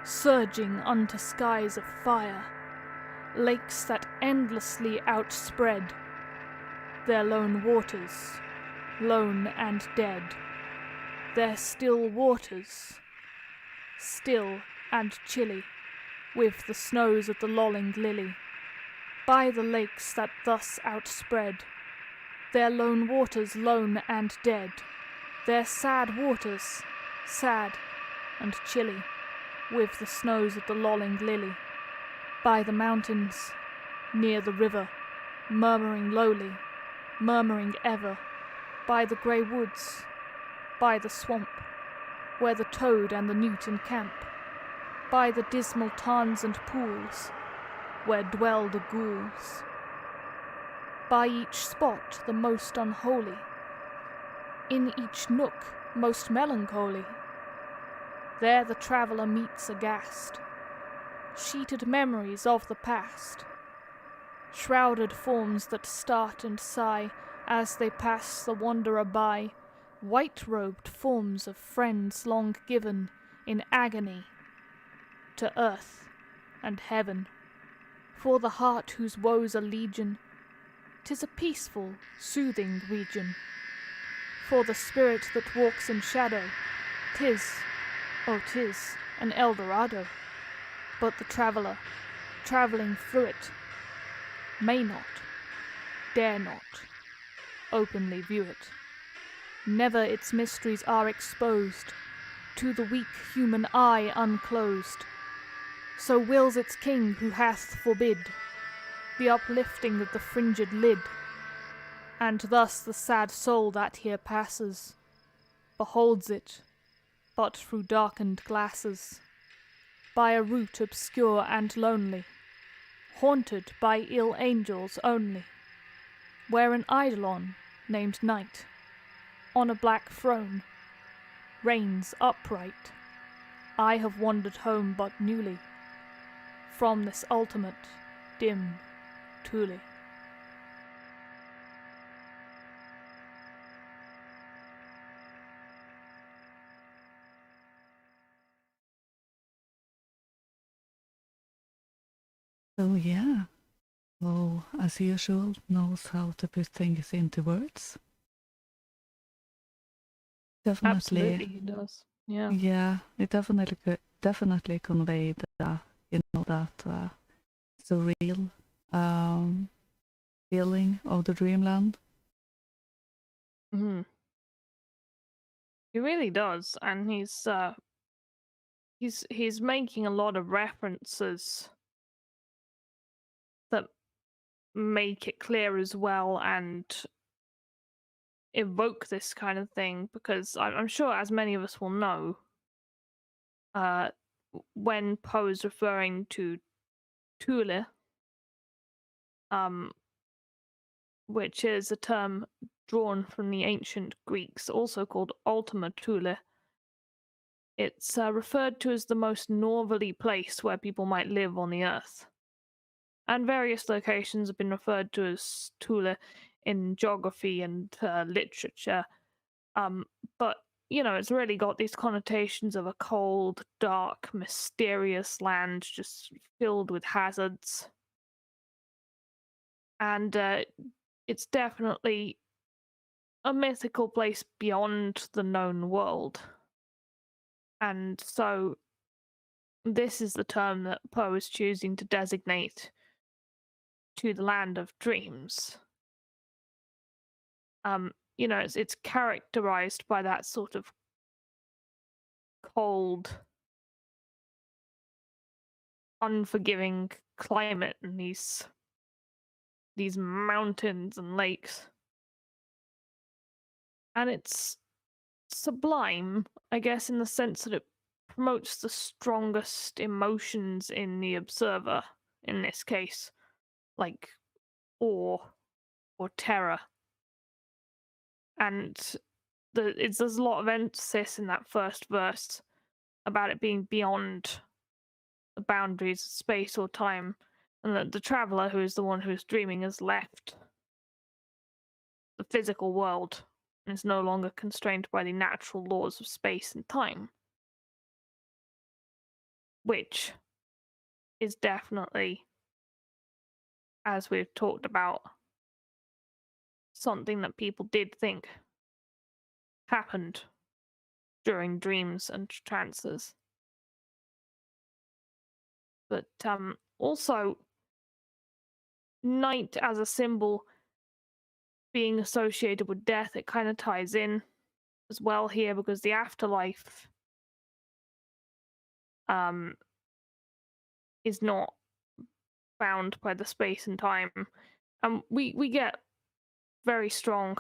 surging unto skies of fire, lakes that endlessly outspread their lone waters, lone and dead, their still waters, still and chilly, with the snows of the lolling lily, by the lakes that thus outspread, their lone waters lone and dead, their sad waters, sad and chilly, with the snows of the lolling lily, by the mountains, near the river, murmuring lowly, murmuring ever, by the grey woods, by the swamp, where the toad and the newt encamp, by the dismal tarns and pools, where dwell the ghouls, by each spot the most unholy, in each nook most melancholy, there the traveller meets aghast, sheeted memories of the past, shrouded forms that start and sigh as they pass the wanderer by, white-robed forms of friends long given in agony to earth and heaven. For the heart whose woes are legion, 'tis a peaceful, soothing region. For the spirit that walks in shadow, 'tis, oh 'tis, an Eldorado. But the traveller, travelling through it, may not, dare not, openly view it. Never its mysteries are exposed to the weak human eye unclosed. So wills its king who hath forbid the uplifting of the fringed lid, and thus the sad soul that here passes beholds it but through darkened glasses, by a route obscure and lonely, haunted by ill angels only, where an eidolon named Night, on a black throne, reigns upright. I have wandered home but newly from this ultimate dim Thule. So yeah, Bo, as usual, knows how to put things into words. Absolutely, he does. Yeah. Yeah, it definitely conveyed that surreal feeling of the dreamland. Hmm. He really does, and he's making a lot of references that make it clear as well and evoke this kind of thing, because I'm sure, as many of us will know, when Poe is referring to Thule, which is a term drawn from the ancient Greeks, also called Ultima Thule, it's referred to as the most northerly place where people might live on the earth. And various locations have been referred to as Thule in geography and literature. But, it's really got these connotations of a cold, dark, mysterious land just filled with hazards. And it's definitely a mythical place beyond the known world. And so this is the term that Poe is choosing to designate to the land of dreams. It's characterized by that sort of cold, unforgiving climate and these mountains and lakes. And it's sublime, I guess, in the sense that it promotes the strongest emotions in the observer, in this case, like awe or terror. And there's a lot of emphasis in that first verse about it being beyond the boundaries of space or time, and that the traveler, who is the one who is dreaming, has left the physical world and is no longer constrained by the natural laws of space and time, which is definitely, as we've talked about, something that people did think happened during dreams and trances. But also, night as a symbol being associated with death, it kind of ties in as well here because the afterlife is not bound by the space and time. We get very strong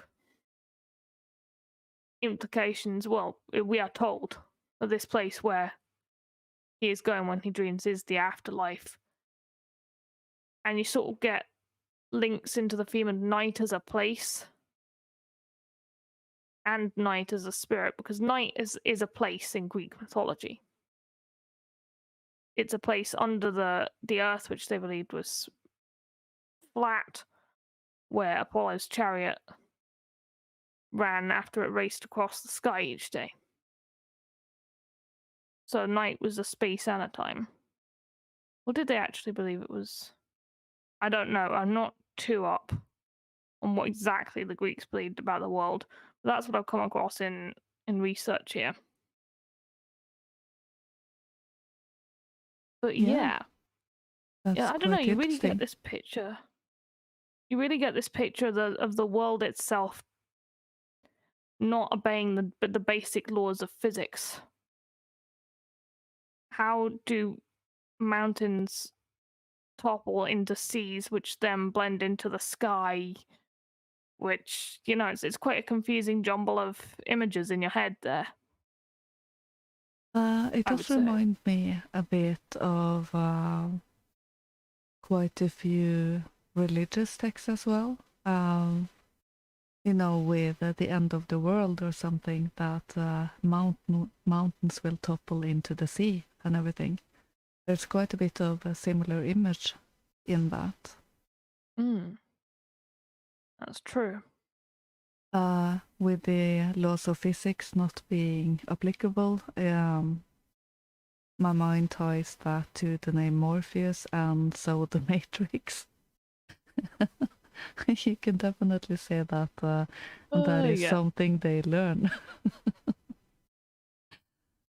implications. Well, we are told that this place where he is going when he dreams is the afterlife. And you sort of get links into the theme of night as a place and night as a spirit, because night is a place in Greek mythology. It's a place under the earth, which they believed was flat, where Apollo's chariot ran after it raced across the sky each day. So night was a space and a time. Or did they actually believe it was? I don't know. I'm not too up on what exactly the Greeks believed about the world. But that's what I've come across in research here. But Yeah. That's I don't know. quite You really get interesting. this picture. You really get this picture of the world itself not obeying the basic laws of physics. How do mountains topple into seas, which then blend into the sky? Which, it's quite a confusing jumble of images in your head there. It I would does say. remind me a bit of quite a few religious texts as well. With the end of the world or something, that mountains will topple into the sea and everything. There's quite a bit of a similar image in that. That's true. With the laws of physics not being applicable, my mind ties that to the name Morpheus and so the Matrix. You can definitely say that that is something they learn.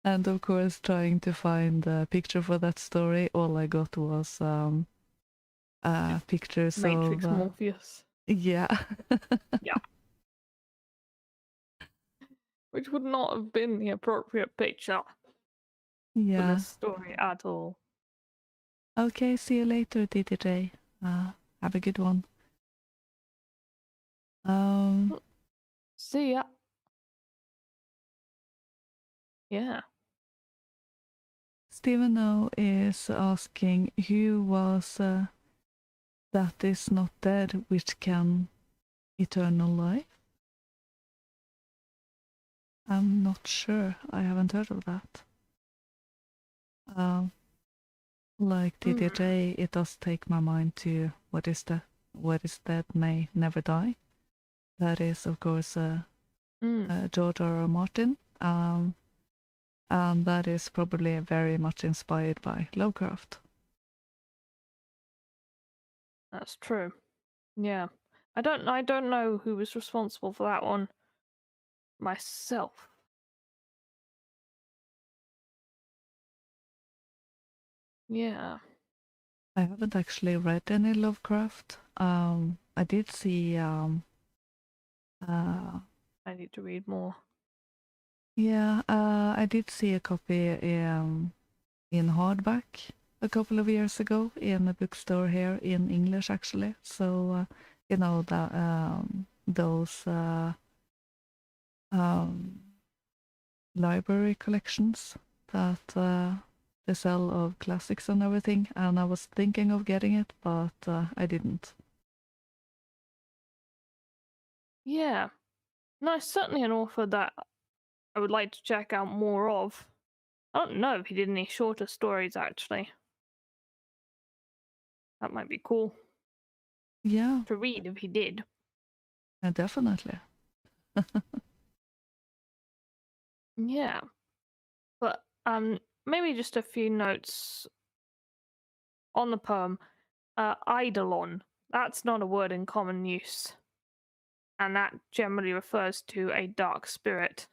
And of course, trying to find a picture for that story, all I got was pictures Matrix of... Morpheus. Yeah. Yeah. Which would not have been the appropriate picture for this story at all. Okay, see you later, DDJ. Have a good one. See ya. Yeah. Stephen O is asking who was that is not dead, which can eternal life? I'm not sure. I haven't heard of that. Like DDJ, it does take my mind to what is dead may never die. That is, of course, George R.R. Martin. And that is probably very much inspired by Lovecraft. That's true. Yeah. I don't know who was responsible for that one myself. Yeah. I haven't actually read any Lovecraft. I did see I need to read more. Yeah, I did see a copy in hardback a couple of years ago in a bookstore here in English, actually. So, those library collections that they sell of classics and everything. And I was thinking of getting it, but I didn't. Yeah. No, it's certainly an author that I would like to check out more of. I don't know if he did any shorter stories, actually. That might be cool. Yeah. To read if he did. Definitely. Yeah. But maybe just a few notes on the poem. Eidolon. That's not a word in common use. And that generally refers to a dark spirit.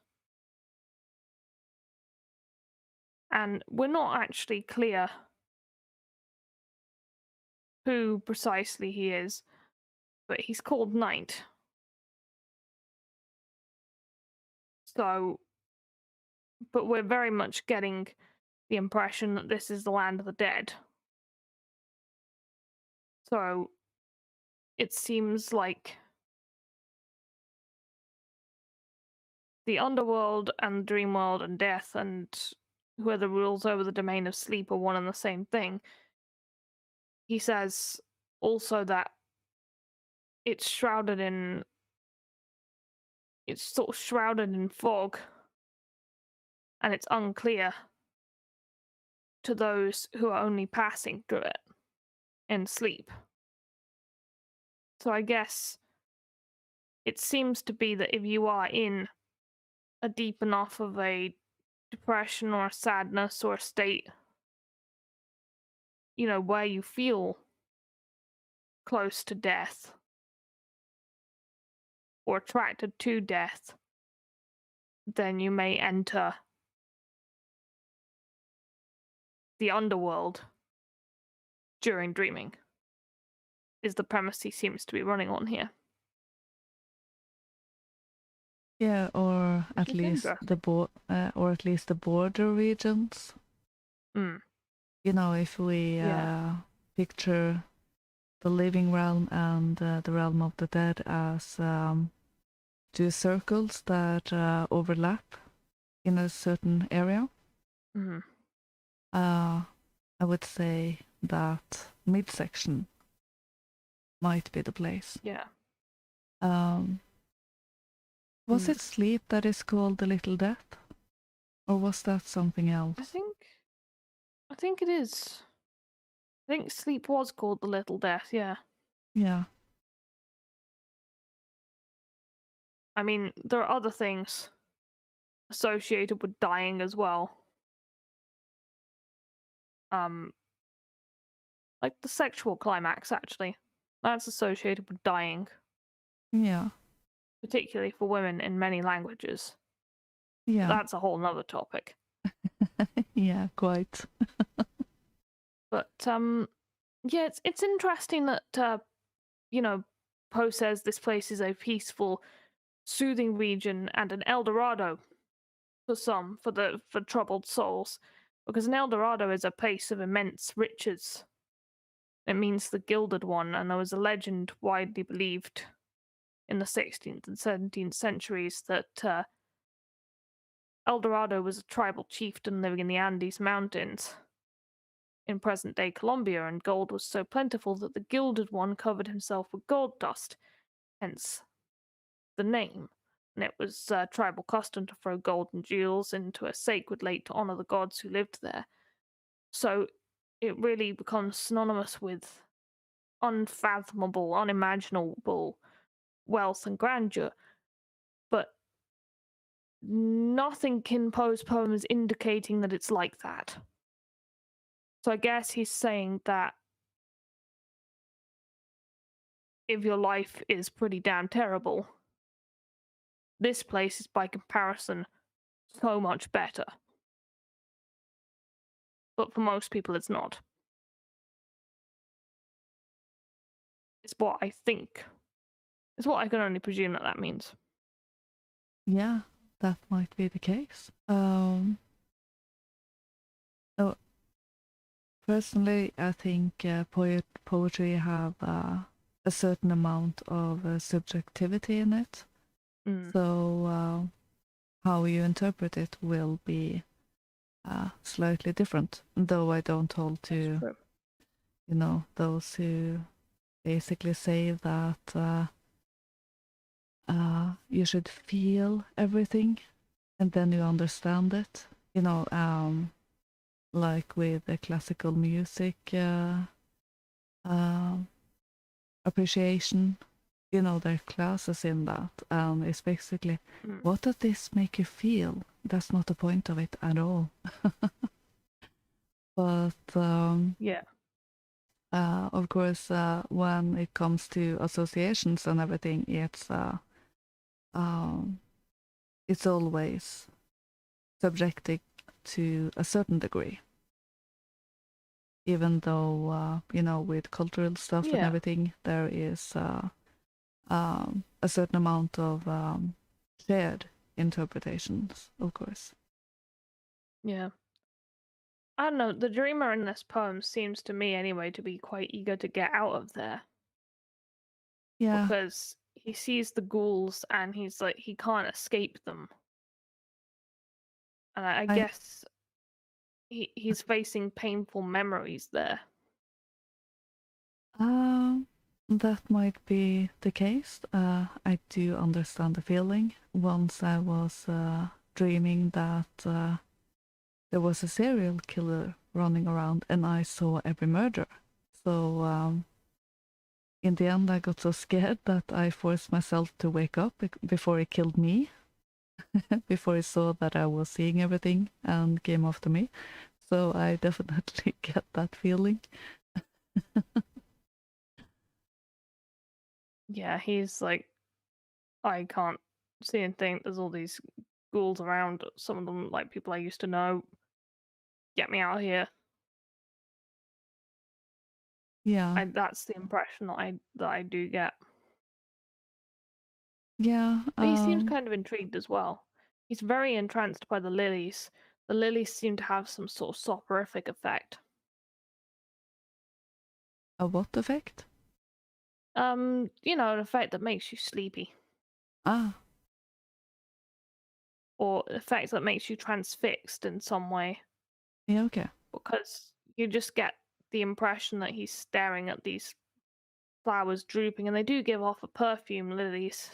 And we're not actually clear who precisely he is, but he's called Night. So, but we're very much getting the impression that this is the land of the dead. So, it seems like the underworld and dream world and death and whoever rules over the domain of sleep are one and the same thing. He says also that it's sort of shrouded in fog, and it's unclear to those who are only passing through it in sleep. So I guess it seems to be that if you are in a deep enough of a depression or a sadness or a state, where you feel close to death or attracted to death, then you may enter the underworld during dreaming, is the premise he seems to be running on here. Yeah, or at is least interesting. the border regions. Mm. If we Yeah. picture the living realm and the realm of the dead as two circles that overlap in a certain area, Mm-hmm. I would say that midsection might be the place. Yeah. Was it sleep that is called the little death? Or was that something else? I think it is. I think sleep was called the little death, yeah. Yeah. I mean, there are other things associated with dying as well. Like the sexual climax, actually. That's associated with dying. Yeah. Particularly for women in many languages. Yeah. But that's a whole nother topic. Yeah, quite. But yeah, it's interesting that Poe says this place is a peaceful, soothing region and an El Dorado for some, for troubled souls, because an El Dorado is a place of immense riches. It means the Gilded One, and there was a legend widely believed in the 16th and 17th centuries that El Dorado was a tribal chieftain living in the Andes Mountains in present-day Colombia, and gold was so plentiful that the Gilded One covered himself with gold dust, hence the name. And it was tribal custom to throw gold and jewels into a sacred lake to honor the gods who lived there. So it really becomes synonymous with unfathomable, unimaginable wealth and grandeur. But nothing in Poe's poem is indicating that it's like that. So I guess he's saying that if your life is pretty damn terrible, this place is by comparison so much better. But for most people, it's not. It's what I think. It's what I can only presume that means. Yeah, that might be the case. Personally, I think poetry have a certain amount of subjectivity in it. So how you interpret it will be slightly different. Though I don't hold to, those who basically say that you should feel everything and then you understand it. Like with the classical music appreciation, there are classes in that, and it's basically what does this make you feel? That's not the point of it at all. But yeah, of course, when it comes to associations and everything, it's always subjective to a certain degree. even though with cultural stuff and Yeah. everything, there is a certain amount of shared interpretations, of course. Yeah. I don't know, the dreamer in this poem seems to me anyway to be quite eager to get out of there Yeah, because he sees the ghouls and he's like he can't escape them. And I I guess he's facing painful memories there. that might be the case. I do understand the feeling. Once I was dreaming that there was a serial killer running around and I saw every murder. So in the end, I got so scared that I forced myself to wake up before he killed me, before he saw that I was seeing everything and came after me. So I definitely get that feeling. Yeah, he's like, I can't see anything. There's all these ghouls around. Some of them like people I used to know. Get me out of here. Yeah, That's the impression that I do get. yeah. But he seems kind of intrigued as well. He's very entranced by the lilies. The lilies seem to have some sort of soporific effect. A what effect? An effect that makes you sleepy, Ah, or an effect that makes you transfixed in some way, yeah, okay. because you just get the impression that he's staring at these flowers drooping, and they do give off a perfume, lilies.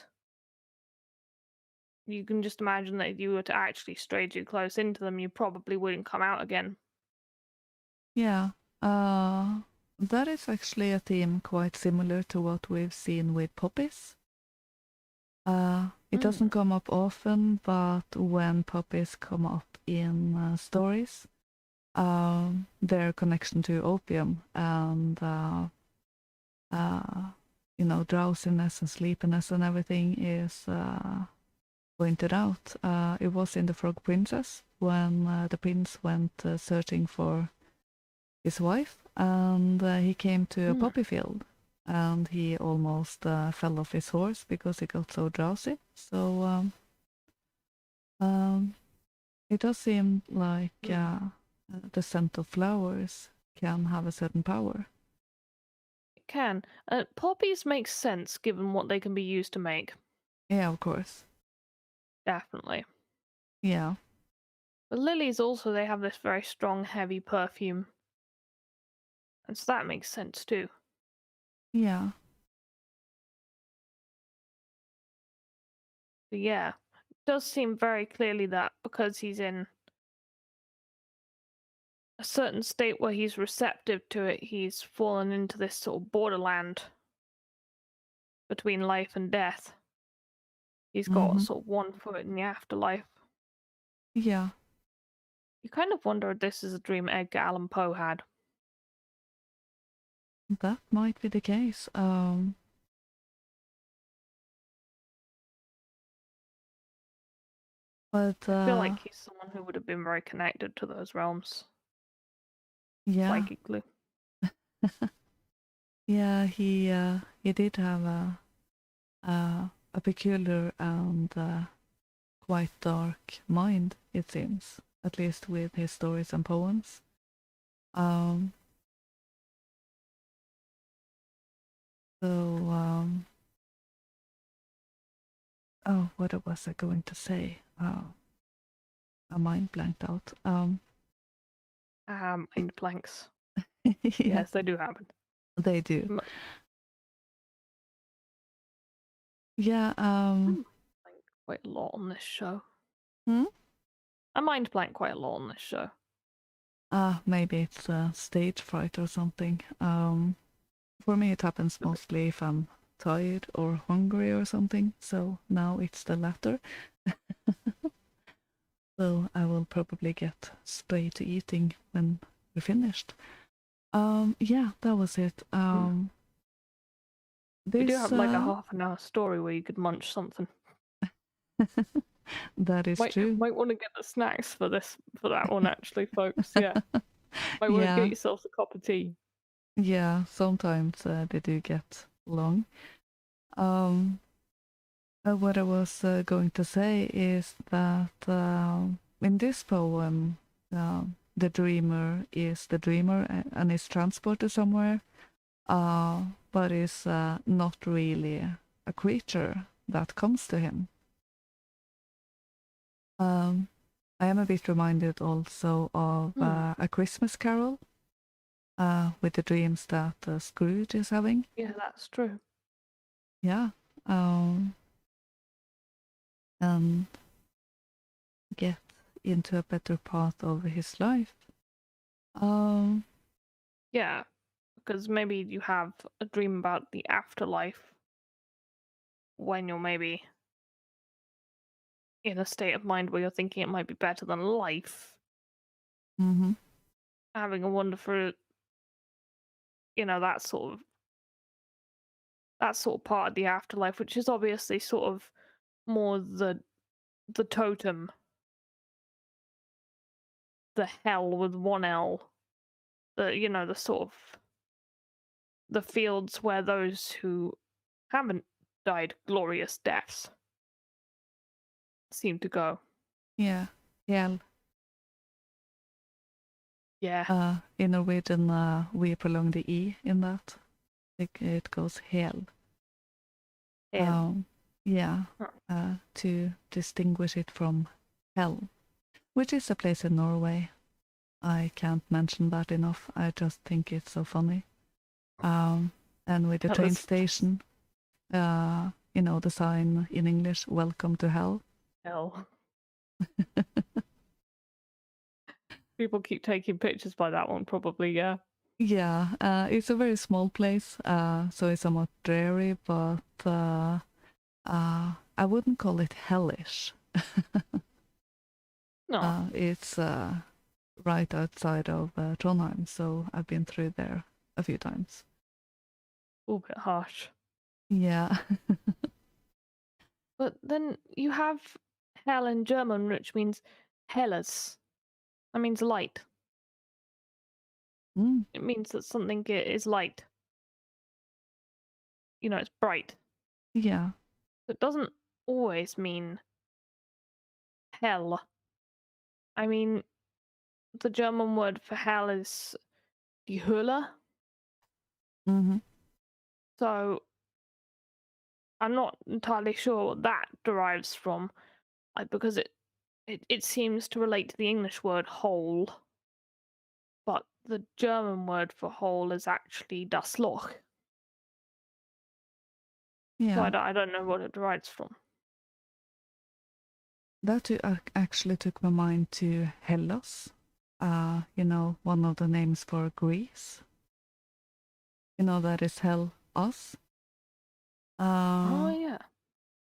You can just imagine that if you were to actually stray too close into them, you probably wouldn't come out again. Yeah. That is actually a theme quite similar to what we've seen with poppies. It doesn't come up often, but when poppies come up in stories, their connection to opium and drowsiness and sleepiness and everything is pointed out. It was in The Frog Princess when the prince went searching for his wife, and he came to a poppy field, and he almost fell off his horse because he got so drowsy. So it does seem like the scent of flowers can have a certain power. It can. Poppies make sense given what they can be used to make. Yeah, of course. Definitely. Yeah. But lilies also, they have this very strong, heavy perfume. And so that makes sense too. Yeah. But yeah, it does seem very clearly that because he's in a certain state where he's receptive to it, he's fallen into this sort of borderland between life and death. He's got sort of one foot in the afterlife. Yeah. You kind of wonder if this is a dream Edgar Allan Poe had. That might be the case. But I feel like he's someone who would have been very connected to those realms yeah, psychically. yeah, he did have a peculiar and quite dark mind, it seems, at least with his stories and poems. Oh, what was I going to say? A mind blanked out. Mind blanks. Yeah, Yes, they do happen. they do. Yeah. Quite a lot on this show. Hmm? I mind blank quite a lot on this show. Maybe it's stage fright or something. For me, it happens mostly if I'm tired or hungry or something. So now it's the latter. So I will probably get straight to eating when we're finished. Yeah, that was it. We do have like a half an hour story where you could munch something. That is true. Might want to get the snacks for that one actually, folks. Yeah. My word, Yeah, get yourself a cup of tea. yeah. Sometimes they do get long. Um, what I was going to say is that in this poem, the dreamer is the dreamer and is transported somewhere, but is not really a creature that comes to him. I am a bit reminded also of A Christmas Carol with the dreams that Scrooge is having. Yeah, that's true. Yeah. And get into a better path of his life. Yeah, because maybe you have a dream about the afterlife when you're maybe in a state of mind where you're thinking it might be better than life. Mm-hmm. Having a wonderful, that sort of part of the afterlife, which is obviously sort of more the totem, the hell with one L, the sort of the fields where those who haven't died glorious deaths seem to go. Yeah. Hell. Yeah. In Norwegian, we prolong the E in that. It goes hell. Hell. Yeah. Huh. To distinguish it from hell, which is a place in Norway. I can't mention that enough. I just think it's so funny. And with the That train was- station, the sign in English, "Welcome to Hell." Hell. People keep taking pictures by that one, probably, yeah. Yeah, it's a very small place, so it's somewhat dreary, but I wouldn't call it hellish. No. It's right outside of Trondheim, so I've been through there a few times. A little bit harsh. Yeah. But then you have hell in German, which means Hellas. That means light. Mm, It means that something is light. It's bright. yeah. It doesn't always mean hell. I mean, the German word for hell is die Hölle. Mm-hmm. So I'm not entirely sure what that derives from, because it seems to relate to the English word hole, but the German word for hole is actually das Loch. So Yeah. I don't know what it derives from. That actually took my mind to Hellas. One of the names for Greece. That is Hell us. Oh yeah.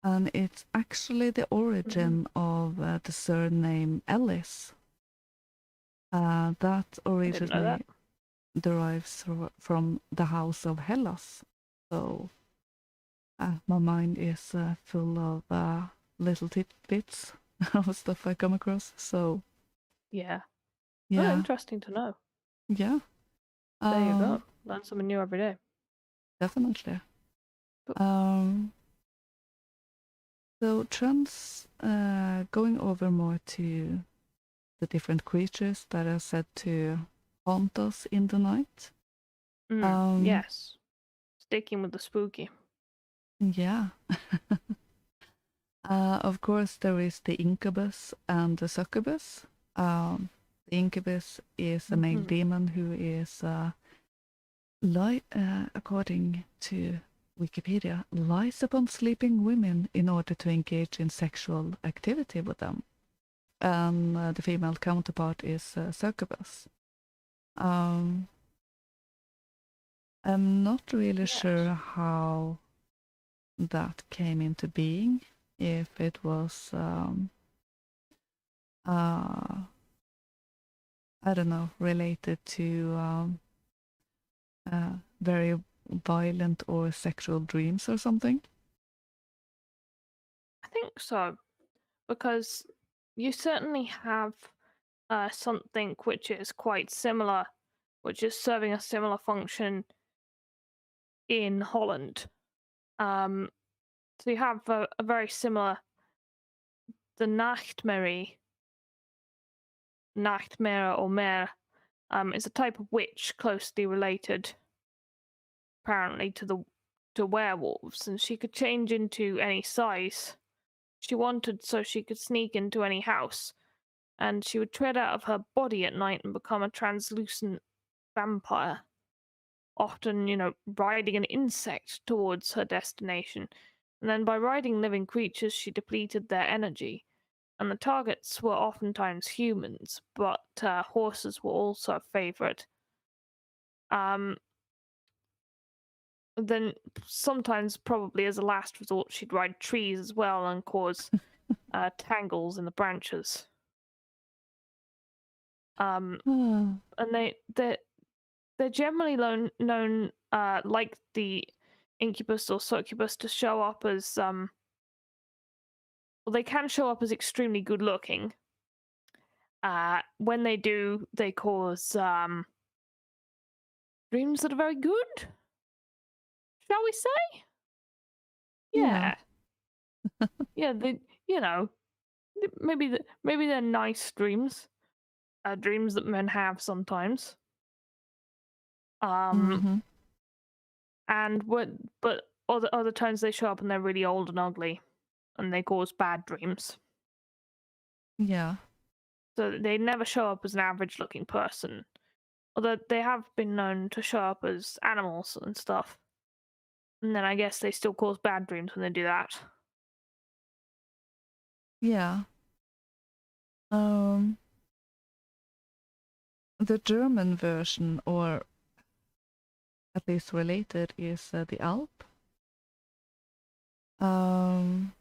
And it's actually the origin of the surname Ellis. That I didn't know originally that. derives from the House of Hellas. So my mind is full of little tidbits of stuff I come across. So Yeah. Oh, yeah, interesting to know. yeah. There you go. Learn something new every day. Definitely. But- So going over more to the different creatures that are said to haunt us in the night. Yes. Sticking with the spooky. Yeah. Of course, there is the incubus and the succubus. The incubus is a male demon who is, according to Wikipedia, lies upon sleeping women in order to engage in sexual activity with them. And the female counterpart is succubus. I'm not really sure how that came into being. If it was, I don't know, related to very violent or sexual dreams or something. I think so, because you certainly have something which is quite similar, which is serving a similar function in Holland. So you have a very similar, the Nachtmare or Mare, is a type of witch closely related, apparently, to werewolves, and she could change into any size she wanted, so she could sneak into any house, and she would tread out of her body at night and become a translucent vampire, often, riding an insect towards her destination. And then by riding living creatures, she depleted their energy. And the targets were oftentimes humans, but horses were also a favorite. Then sometimes, probably as a last resort, she'd ride trees as well and cause tangles in the branches. And they're generally known, like the incubus or succubus, to show up as well, they can show up as extremely good looking. When they do, they cause dreams that are very good, shall we say? Yeah. Yeah, maybe they're nice dreams. Dreams that men have sometimes. And but other times they show up and they're really old and ugly, and they cause bad dreams. Yeah. So they never show up as an average-looking person, although they have been known to show up as animals and stuff. And then I guess they still cause bad dreams when they do that. Yeah. The German version, or at least related, is the Alp. And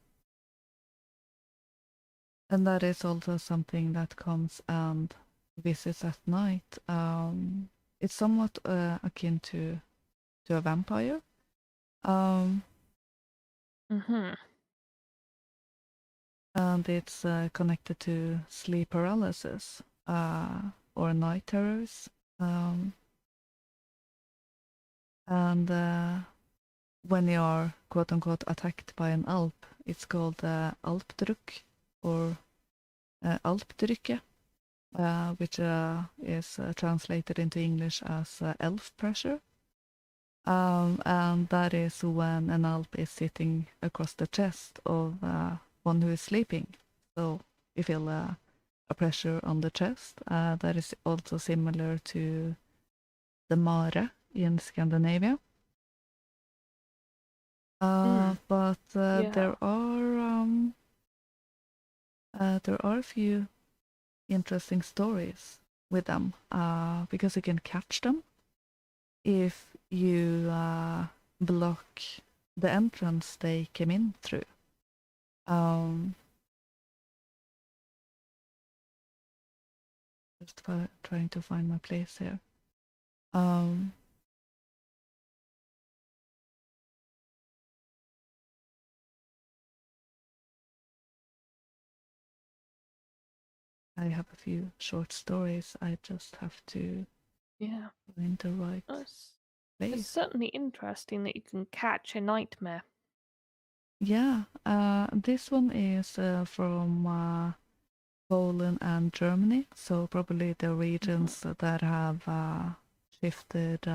that is also something that comes and visits at night. It's somewhat akin to a vampire. And it's connected to sleep paralysis or night terrors. And when you are quote unquote attacked by an Alp, it's called Alpdruck or Alpdrykke, which is translated into English as elf pressure. And that is when an Alp is sitting across the chest of one who is sleeping. So you feel a pressure on the chest. That is also similar to the mare in Scandinavia. But there are a few interesting stories with them, because you can catch them if you block the entrance they came in through. Just trying to find my place here. I have a few short stories. I just have to find the right place. It's certainly interesting that you can catch a nightmare. Yeah, this one is from Poland and Germany, so probably the regions that have shifted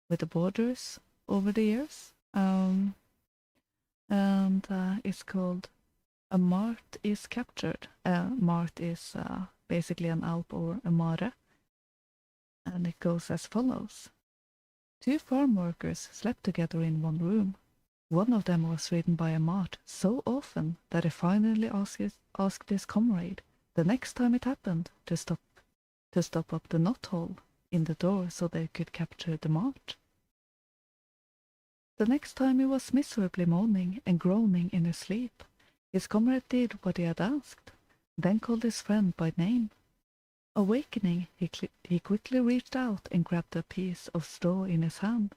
with the borders over the years. And it's called A Mart is Captured. Mart is basically an Alp or a mare. And it goes as follows. 2 farm workers slept together in one room. One of them was ridden by a mart so often that he finally asked his comrade, the next time it happened, to stop up the knothole in the door so they could capture the mart. The next time he was miserably moaning and groaning in his sleep. His comrade did what he had asked, then called his friend by name. Awakening, he quickly reached out and grabbed a piece of straw in his hand.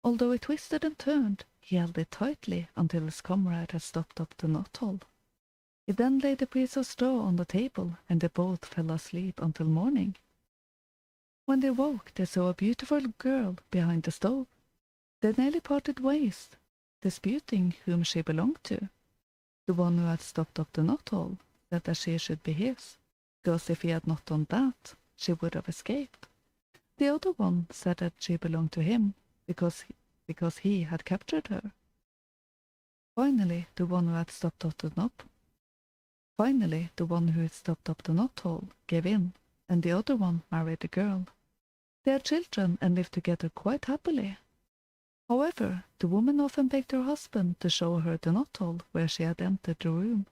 Although it twisted and turned, he held it tightly until his comrade had stopped up the knothole. He then laid a piece of straw on the table, and they both fell asleep until morning. When they woke, they saw a beautiful girl behind the stove. They nearly parted ways, disputing whom she belonged to. The one who had stopped up the knothole said that she should be his, because if he had not done that, she would have escaped. The other one said that she belonged to him, because he had captured her. Finally, the one who had stopped up the knothole gave in, and the other one married the girl. They had children and lived together quite happily. However, the woman often begged her husband to show her the knothole where she had entered the room.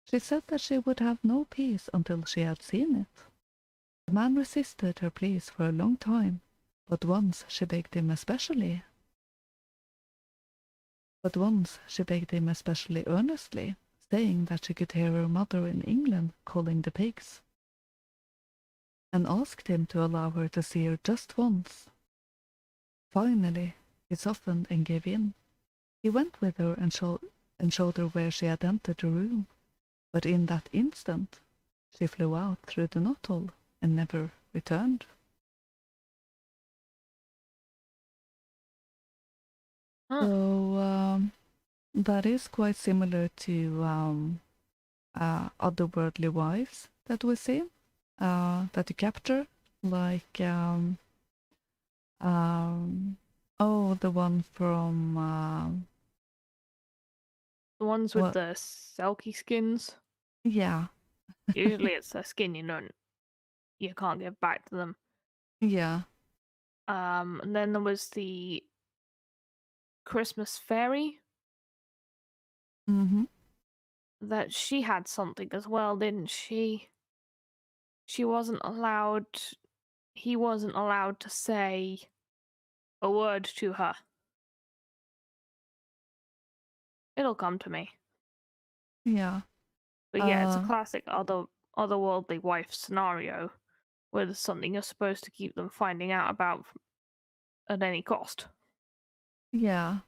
She said that she would have no peace until she had seen it. The man resisted her pleas for a long time, but once she begged him especially earnestly, saying that she could hear her mother in England calling the pigs, and asked him to allow her to see her just once. Finally, he softened and gave in. He went with her and showed her where she had entered the room, but in that instant she flew out through the knothole and never returned. Huh. So that is quite similar to otherworldly wives that we see, that you capture, like the one from The ones with what? the silky skins. Yeah, Usually it's their skin you can't give back to them. yeah. And then there was the Christmas fairy Mm-hmm. that she had something as well, didn't she? He wasn't allowed to say a word to her. It'll come to me. Yeah. But yeah, it's a Uh, classic otherworldly wife scenario where there's something you're supposed to keep them finding out about at any cost. Yeah.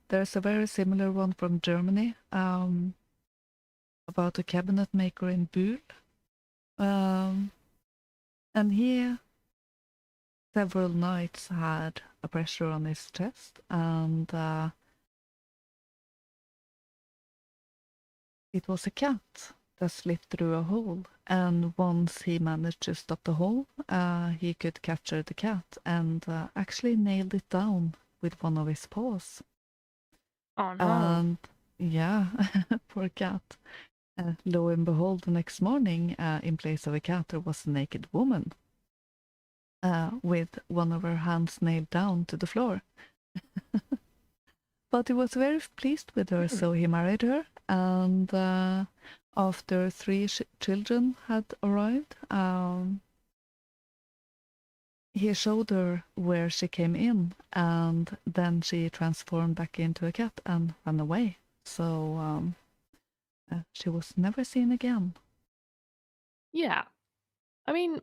There's a very similar one from Germany, about a cabinet maker in Buhl. And he several nights had a pressure on his chest, and it was a cat that slipped through a hole. And once he managed to stop the hole, he could capture the cat and actually nailed it down with one of his paws. Oh no. And yeah, poor cat. Lo and behold, the next morning, in place of a cat, there was a naked woman with one of her hands nailed down to the floor. But he was very pleased with her, so he married her. And after 3 children had arrived, he showed her where she came in, and then she transformed back into a cat and ran away. So she was never seen again. Yeah. I mean,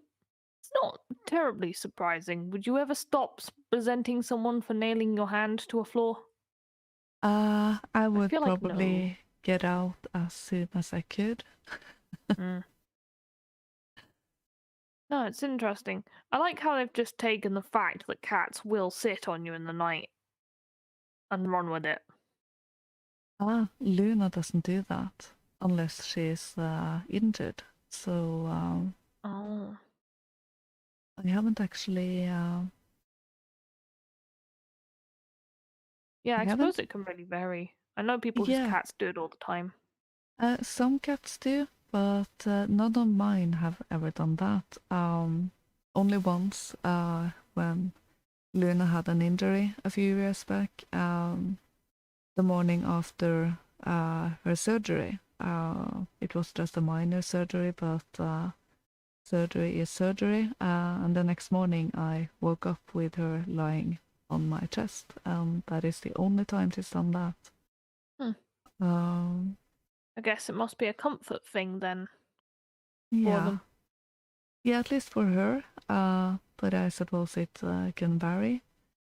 it's not terribly surprising. Would you ever stop resenting someone for nailing your hand to a floor? I would feel like probably get out as soon as I could. Mm. No, it's interesting. I like how they've just taken the fact that cats will sit on you in the night and run with it. Luna doesn't do that unless she's injured. So Oh. I haven't actually. Yeah, I I suppose haven't. it can really vary. I know people whose Yeah. cats do it all the time. Some cats do, but none of mine have ever done that. Only once, when Luna had an injury a few years back, the morning after her surgery. It was just a minor surgery, but surgery is surgery. And the next morning I woke up with her lying on my chest, and that is the only time she's done that. I guess it must be a comfort thing then. Yeah. them. Yeah, at least for her. But I suppose it can vary.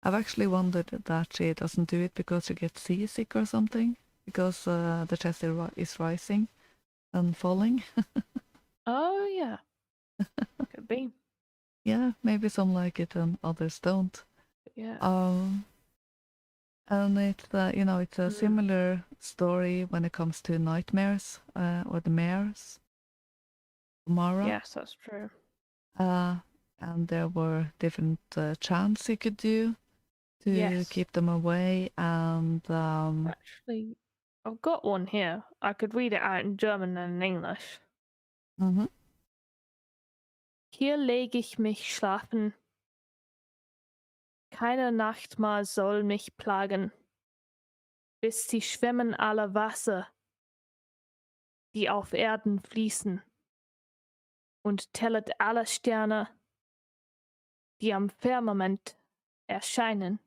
I've actually wondered that she doesn't do it because she gets seasick or something, because the chest is rising. and falling. Oh yeah, could be. Yeah, maybe some like it and others don't. Yeah. And it's it's a Mm. similar story when it comes to nightmares or the mares, Mara. Yes, that's true. And there were different chants you could do to Yes. keep them away. And Actually, I've got one here. I could read it out in German and in English. mhm. Hier leg ich mich schlafen. Keine Nachtmahl soll mich plagen, bis sie schwemmen alle Wasser, die auf Erden fließen, und tellet alle Sterne, die am Firmament erscheinen.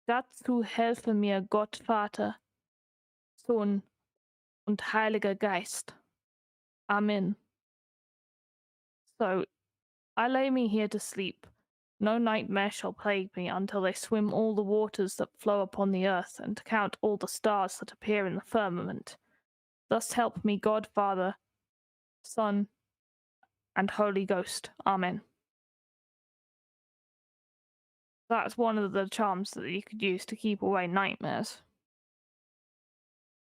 Dazu helfe mir Gott Vater, Sohn und Heiliger Geist. Amen. So, I lay me here to sleep. No nightmare shall plague me until they swim all the waters that flow upon the earth, and count all the stars that appear in the firmament. Thus help me God Father, Son, and Holy Ghost. Amen. That's one of the charms that you could use to keep away nightmares.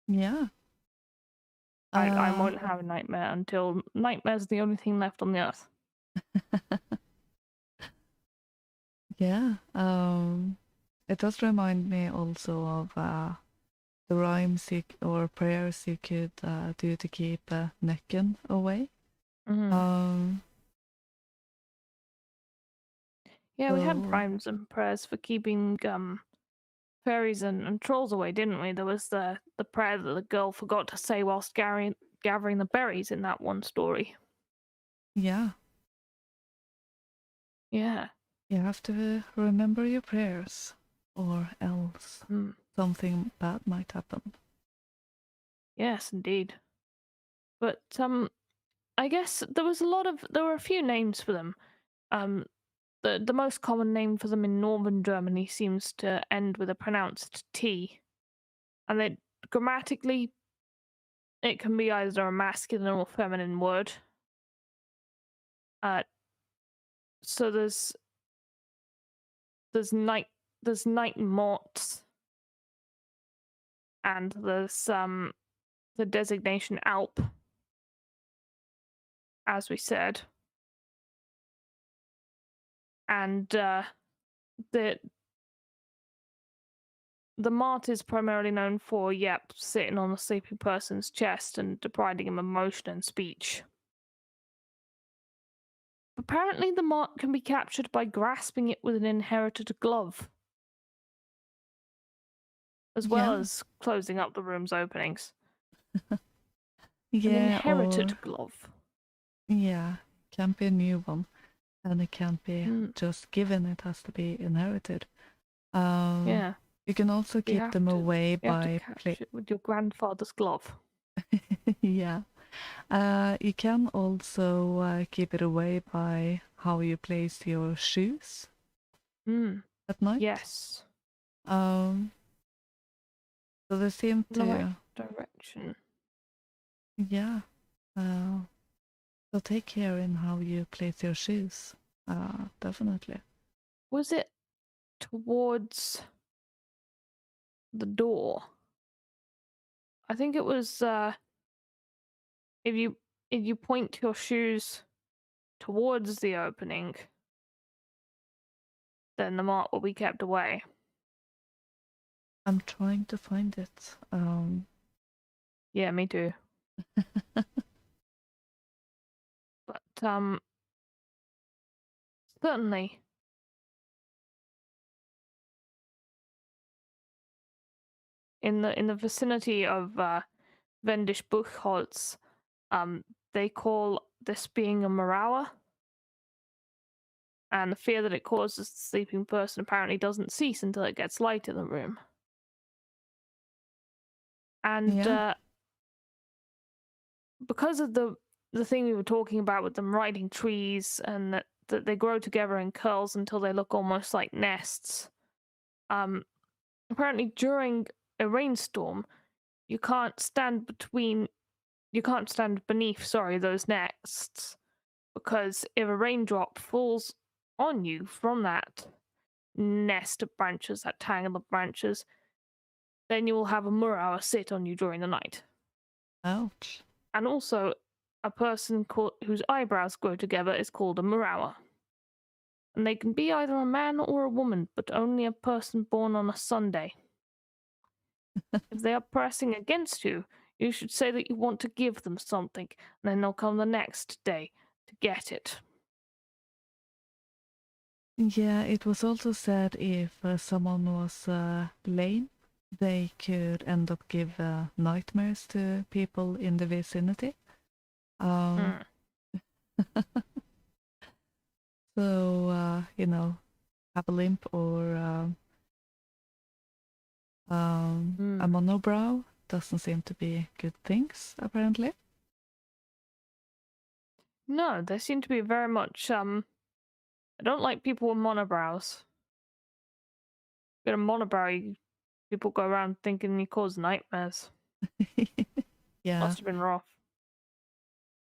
Yeah. I won't have a nightmare until nightmare's the only thing left on the earth. Yeah. It does remind me also of the rhymes or prayers you could do to keep Necken away. Mhm. Yeah, we had so- rhymes and prayers for keeping fairies and trolls away, didn't we? There was the prayer that the girl forgot to say whilst gathering the berries in that one story. Yeah. Yeah. You have to remember your prayers, or else Mm. something bad might happen. Yes, indeed. But I guess there were a few names for them. The most common name for them in northern Germany seems to end with a pronounced T. And then grammatically it can be either a masculine or feminine word. So there's night mots, and there's the designation Alp, as we said. And the mart is primarily known for sitting on the sleeping person's chest and depriving him of motion and speech. Apparently the mart can be captured by grasping it with an inherited glove, as well Yeah. as closing up the room's openings. Yeah. An inherited or- glove. Yeah. Can't be a new one. And it can't be Mm. just given, it has to be inherited. Yeah. You can also keep have them to- away You have by to catch it with your grandfather's glove. yeah. You can also keep it away by how you place your shoes at night. Yes. So they seem In the to, right direction. yeah. So take care in how you place your shoes. Definitely. Was it towards the door? I think it was if you point your shoes towards the opening, then the mart will be kept away. I'm trying to find it. Yeah, me too. But certainly in the vicinity of Wendisch Buchholz, they call this being a Marawa, and the fear that it causes the sleeping person apparently doesn't cease until it gets light in the room. And Yeah. because of the thing we were talking about with them riding trees, and that they grow together in curls until they look almost like nests, apparently during a rainstorm you can't stand between you can't stand beneath, sorry, those nests, because if a raindrop falls on you from that nest of branches, that tangle of branches, then you will have a Murawa sit on you during the night. Ouch. And also, a person whose eyebrows grow together is called a Murawa. And they can be either a man or a woman, but only a person born on a Sunday. If they are pressing against you, you should say that you want to give them something, and then they'll come the next day to get it. Yeah, it was also said if someone was lame, they could end up give nightmares to people in the vicinity. Mm. So, have a limp or a monobrow doesn't seem to be good things, apparently. No, they seem to be very much, I don't like people with monobrows. Get a monobrow, people go around thinking you cause nightmares. Yeah. Must have been rough.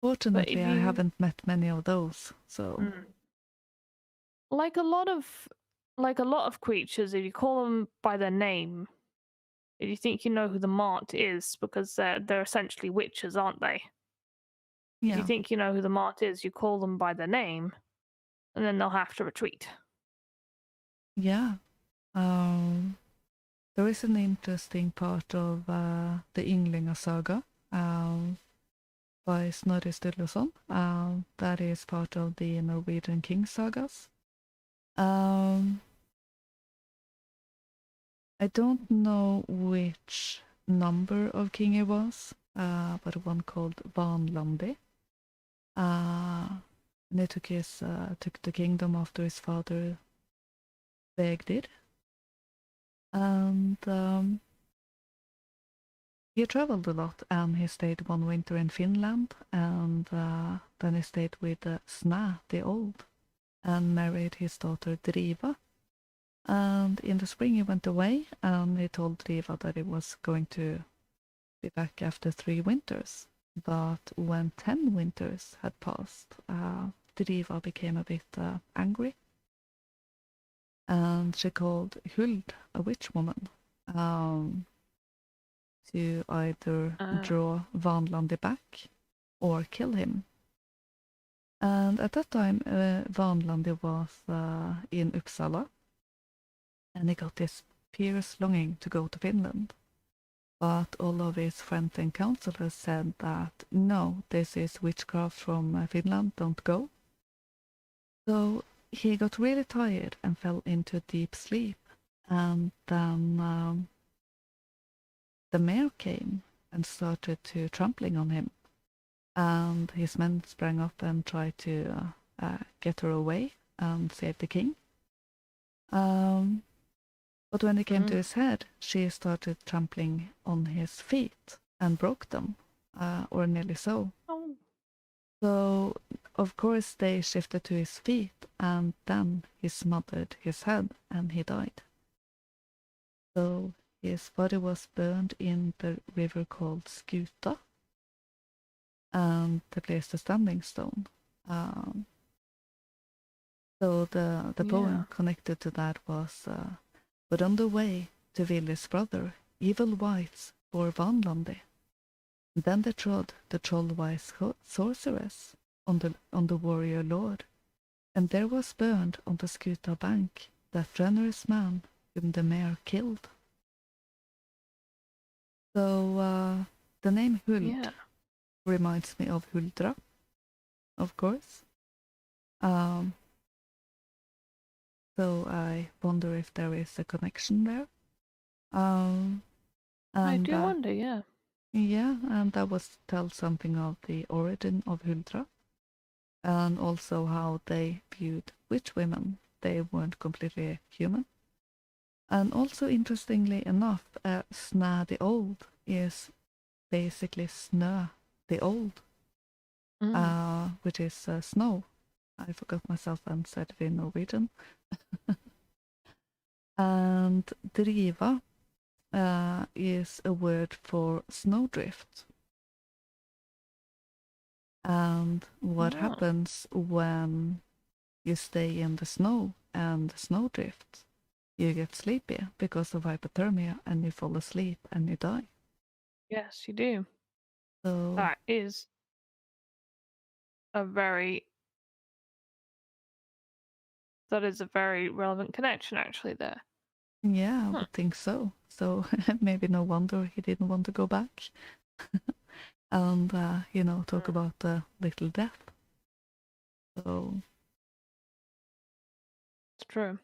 Fortunately, I haven't met many of those, so... Like a lot of creatures, if you call them by their name, if you think you know who the Mart is, because they're essentially witches, aren't they? Yeah. If you think you know who the Mart is, you call them by their name, and then they'll have to retreat. Yeah. There is an interesting part of the Ynglinga saga by Snorri Sturluson. That is part of the Norwegian king sagas. I don't know which number of king it was, but one called Vanlandi. And he took the kingdom after his father Vegdir. And he traveled a lot, and he stayed one winter in Finland, and then he stayed with Sna the Old, and married his daughter Driva. And in the spring he went away, and he told Driva that he was going to be back after 3 winters. But when 10 winters had passed, Driva became a bit angry. And she called Huld, a witch woman, to either draw Vanlandi back or kill him. And at that time, Vanlandi was in Uppsala, and he got this fierce longing to go to Finland. But all of his friends and counselors said that, no, this is witchcraft from Finland, don't go. So he got really tired and fell into a deep sleep. And then the mayor came and started to trampling on him. And his men sprang up and tried to get her away and save the king. But when it came to his head, she started trampling on his feet and broke them, or nearly so. Oh. So, of course, they shifted to his feet, and then he smothered his head, and he died. So his body was burned in the river called Skuta, and they placed a standing stone. So the poem connected to that was, but on the way to Willy's brother, evil wights bore Vanlandi. Then they trod the troll-wise sorceress on the warrior lord, and there was burned on the Skuta bank that generous man whom the mayor killed. So the name Huld reminds me of Huldra, of course. So I wonder if there is a connection there. I do wonder, yeah. Yeah, and that was tell something of the origin of Huldra, and also how they viewed witch women. They weren't completely human. And also, interestingly enough, Sna the Old is basically Snö the Old, which is snow. I forgot myself and said it in Norwegian. And Driva is a word for snowdrift. And what Oh. happens when you stay in the snow and the snow drifts? You get sleepy because of hypothermia and you fall asleep and you die. Yes, you do. So, That is a very relevant connection actually there. yeah, I would think so. So, maybe no wonder he didn't want to go back. And, talk about the little death. So, It's true.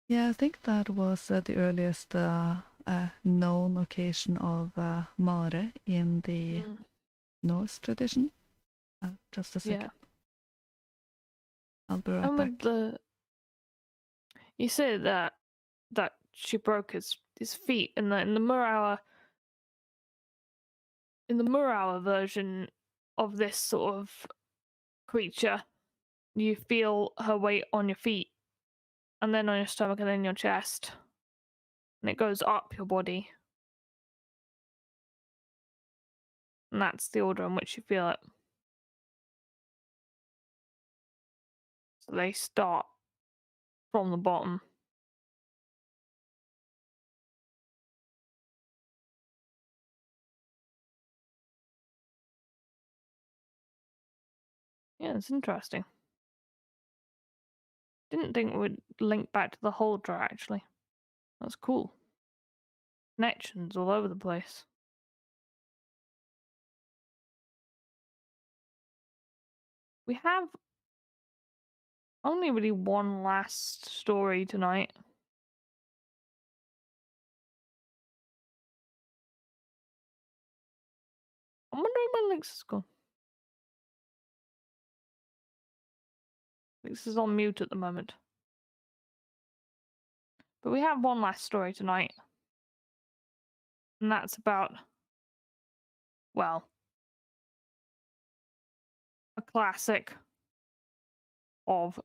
yeah, I think that was the earliest known occasion of Mare in the Mm. Norse tradition. Just a second. Yeah. I'll be right And back. with the you say that she broke his feet in the Murawa version of this sort of creature, you feel her weight on your feet and then on your stomach and then your chest. And it goes up your body. And that's the order in which you feel it. So they start from the bottom. Yeah, it's interesting. Didn't think it would link back to the Huldra, actually. That's cool. Connections all over the place. We have only really one last story tonight. I'm wondering where Lynx has gone. Lynx is on mute at the moment. But we have one last story tonight. And that's about, well, a classic of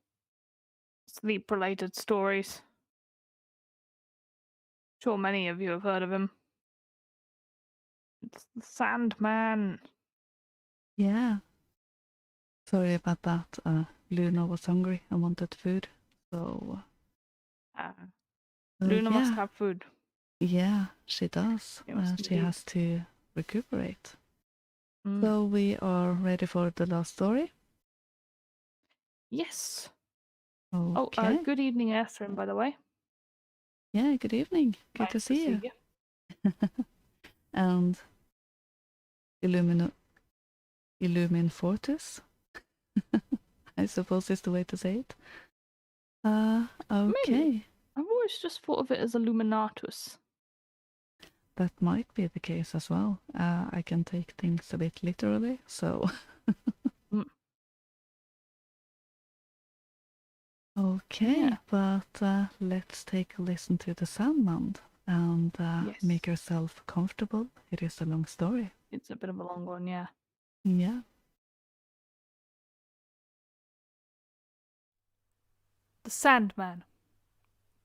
sleep-related stories. Sure many of you have heard of him. It's the Sandman. Yeah. Sorry about that. Luna was hungry and wanted food. So, Luna must yeah. have food. Yeah, she does. Yes, She indeed. has to recuperate. Mm. So we are ready for the last story. Yes. Okay. Oh, good evening, Etherin, by the way. Yeah, good evening. Good Nice to see you. you. And Illumin Fortis, I suppose is the way to say it. Okay. Maybe. I've always just thought of it as Illuminatus. That might be the case as well. I can take things a bit literally, so. Okay, Yeah. but let's take a listen to the Sandman and Yes. make yourself comfortable. It is a long story. It's a bit of a long one, yeah. Yeah. The Sandman.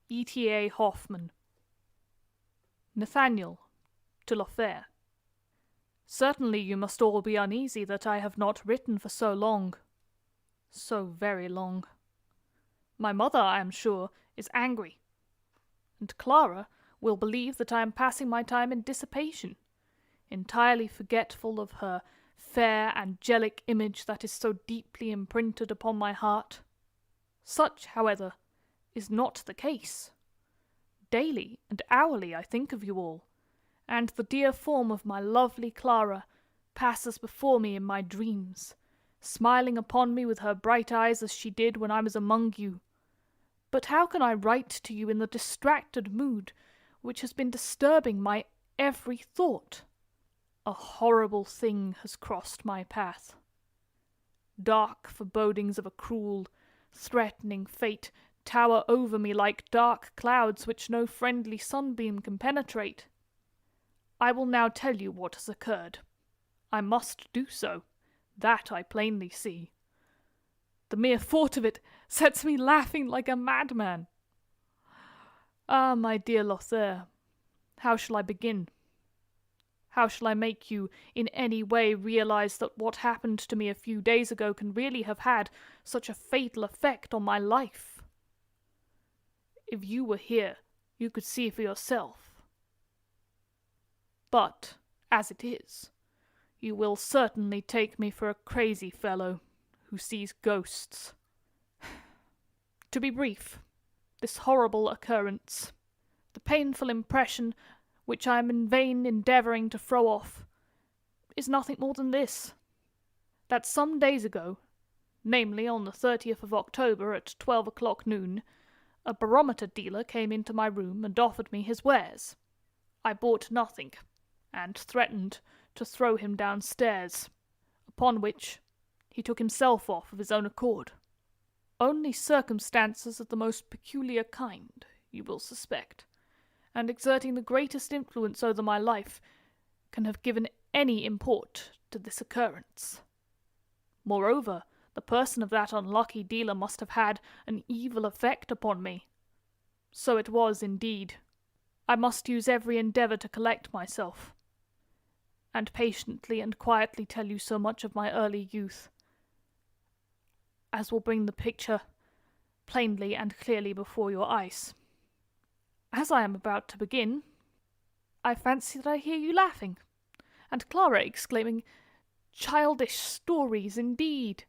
E.T.A. Hoffman. Nathaniel to Lothair. Certainly you must all be uneasy that I have not written for so long. So very long. My mother, I am sure, is angry. And Clara will believe that I am passing my time in dissipation, entirely forgetful of her fair angelic image that is so deeply imprinted upon my heart. Such, however, is not the case. Daily and hourly I think of you all, and the dear form of my lovely Clara passes before me in my dreams, smiling upon me with her bright eyes as she did when I was among you. But how can I write to you in the distracted mood which has been disturbing my every thought? A horrible thing has crossed my path. Dark forebodings of a cruel, threatening fate tower over me like dark clouds which no friendly sunbeam can penetrate. I will now tell you what has occurred. I must do so. That I plainly see. The mere thought of it sets me laughing like a madman. Ah, my dear Lothair, how shall I begin? How shall I make you in any way realize that what happened to me a few days ago can really have had such a fatal effect on my life? If you were here, you could see for yourself. But, as it is, you will certainly take me for a crazy fellow who sees ghosts. To be brief, this horrible occurrence, the painful impression which I am in vain endeavouring to throw off, is nothing more than this: that some days ago, namely on the 30th of October at 12 o'clock noon, a barometer dealer came into my room and offered me his wares. I bought nothing, and threatened to throw him downstairs, upon which he took himself off of his own accord. Only circumstances of the most peculiar kind, you will suspect, and exerting the greatest influence over my life, can have given any import to this occurrence. Moreover, the person of that unlucky dealer must have had an evil effect upon me. So it was, indeed. I must use every endeavour to collect myself, and patiently and quietly tell you so much of my early youth as will bring the picture plainly and clearly before your eyes. As I am about to begin, I fancy that I hear you laughing, and Clara exclaiming, "Childish stories, indeed!"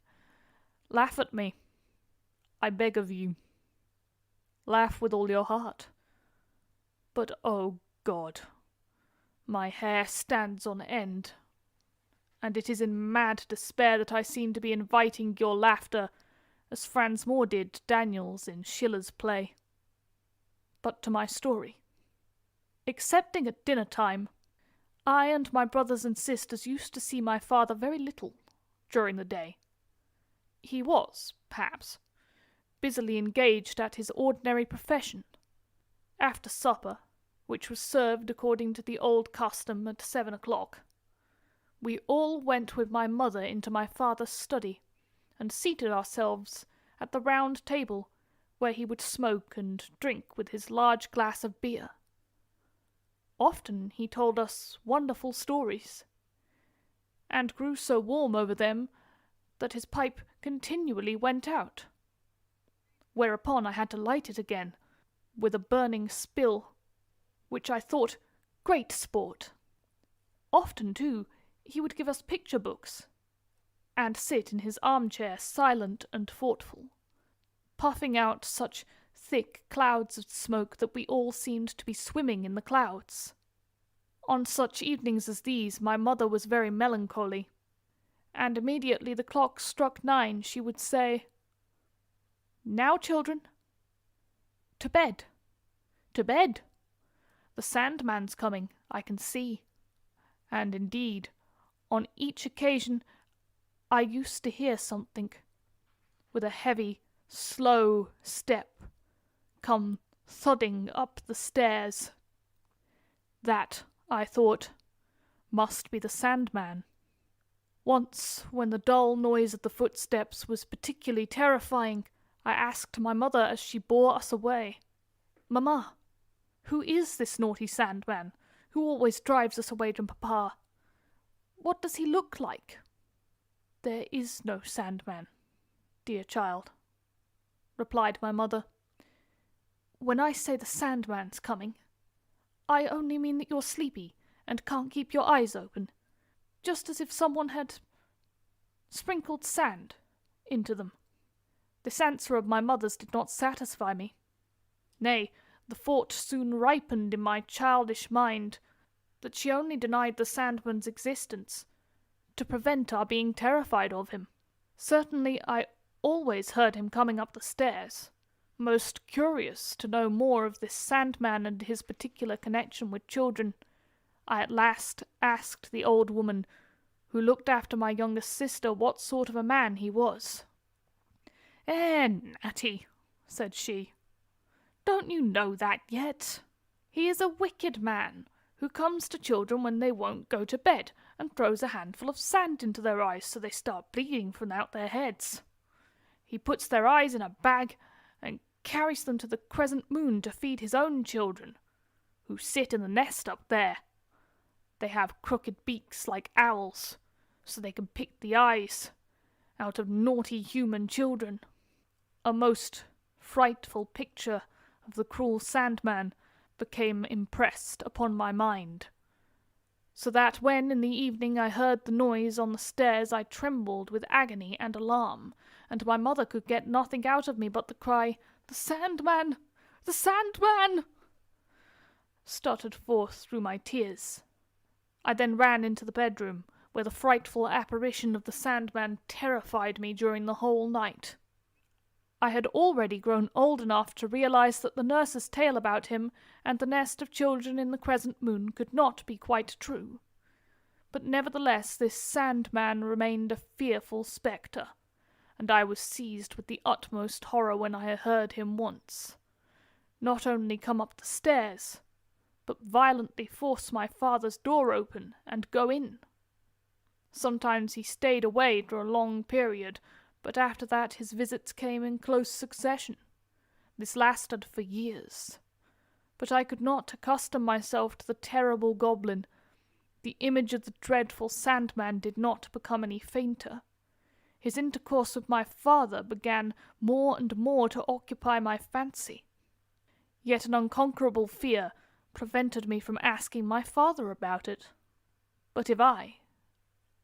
Laugh at me, I beg of you. Laugh with all your heart. But, oh God, my hair stands on end, and it is in mad despair that I seem to be inviting your laughter, as Franz Moore did Daniels in Schiller's play. But to my story. Excepting at dinner time, I and my brothers and sisters used to see my father very little during the day. He was, perhaps, busily engaged at his ordinary profession. After supper, which was served according to the old custom at 7 o'clock, we all went with my mother into my father's study, and seated ourselves at the round table where he would smoke and drink with his large glass of beer. Often he told us wonderful stories, and grew so warm over them that his pipe continually went out, whereupon I had to light it again with a burning spill, which I thought great sport. Often, too, he would give us picture books, and sit in his armchair silent and thoughtful, puffing out such thick clouds of smoke that we all seemed to be swimming in the clouds. On such evenings as these my mother was very melancholy, and immediately the clock struck 9 she would say, "Now, children, to bed, to bed. The Sandman's coming, I can see." And indeed, on each occasion I used to hear something, with a heavy, slow step, come thudding up the stairs. That, I thought, must be the Sandman. Once, when the dull noise of the footsteps was particularly terrifying, I asked my mother as she bore us away, "Mamma, who is this naughty Sandman, who always drives us away from Papa? What does he look like?" "There is no Sandman, dear child," replied my mother. "When I say the Sandman's coming, I only mean that you're sleepy and can't keep your eyes open, just as if someone had sprinkled sand into them." This answer of my mother's did not satisfy me. Nay, the thought soon ripened in my childish mind that she only denied the Sandman's existence to prevent our being terrified of him. Certainly I always heard him coming up the stairs. Most curious to know more of this Sandman and his particular connection with children, I at last asked the old woman who looked after my youngest sister what sort of a man he was. "Natty," said she, "don't you know that yet? He is a wicked man, who comes to children when they won't go to bed, and throws a handful of sand into their eyes so they start bleeding from out their heads. He puts their eyes in a bag and carries them to the Crescent Moon to feed his own children, who sit in the nest up there. They have crooked beaks like owls, so they can pick the eyes out of naughty human children. A most frightful picture of the cruel Sandman became impressed upon my mind, so that when in the evening I heard the noise on the stairs I trembled with agony and alarm, and my mother could get nothing out of me but the cry, "The Sandman! The Sandman!" stuttered forth through my tears. I then ran into the bedroom, where the frightful apparition of the Sandman terrified me during the whole night. I had already grown old enough to realize that the nurse's tale about him and the nest of children in the crescent moon could not be quite true. But nevertheless this Sandman remained a fearful spectre, and I was seized with the utmost horror when I heard him once not only come up the stairs, but violently force my father's door open and go in. Sometimes he stayed away for a long period, but after that his visits came in close succession. This lasted for years. But I could not accustom myself to the terrible goblin. The image of the dreadful Sandman did not become any fainter. His intercourse with my father began more and more to occupy my fancy. Yet an unconquerable fear prevented me from asking my father about it. But if I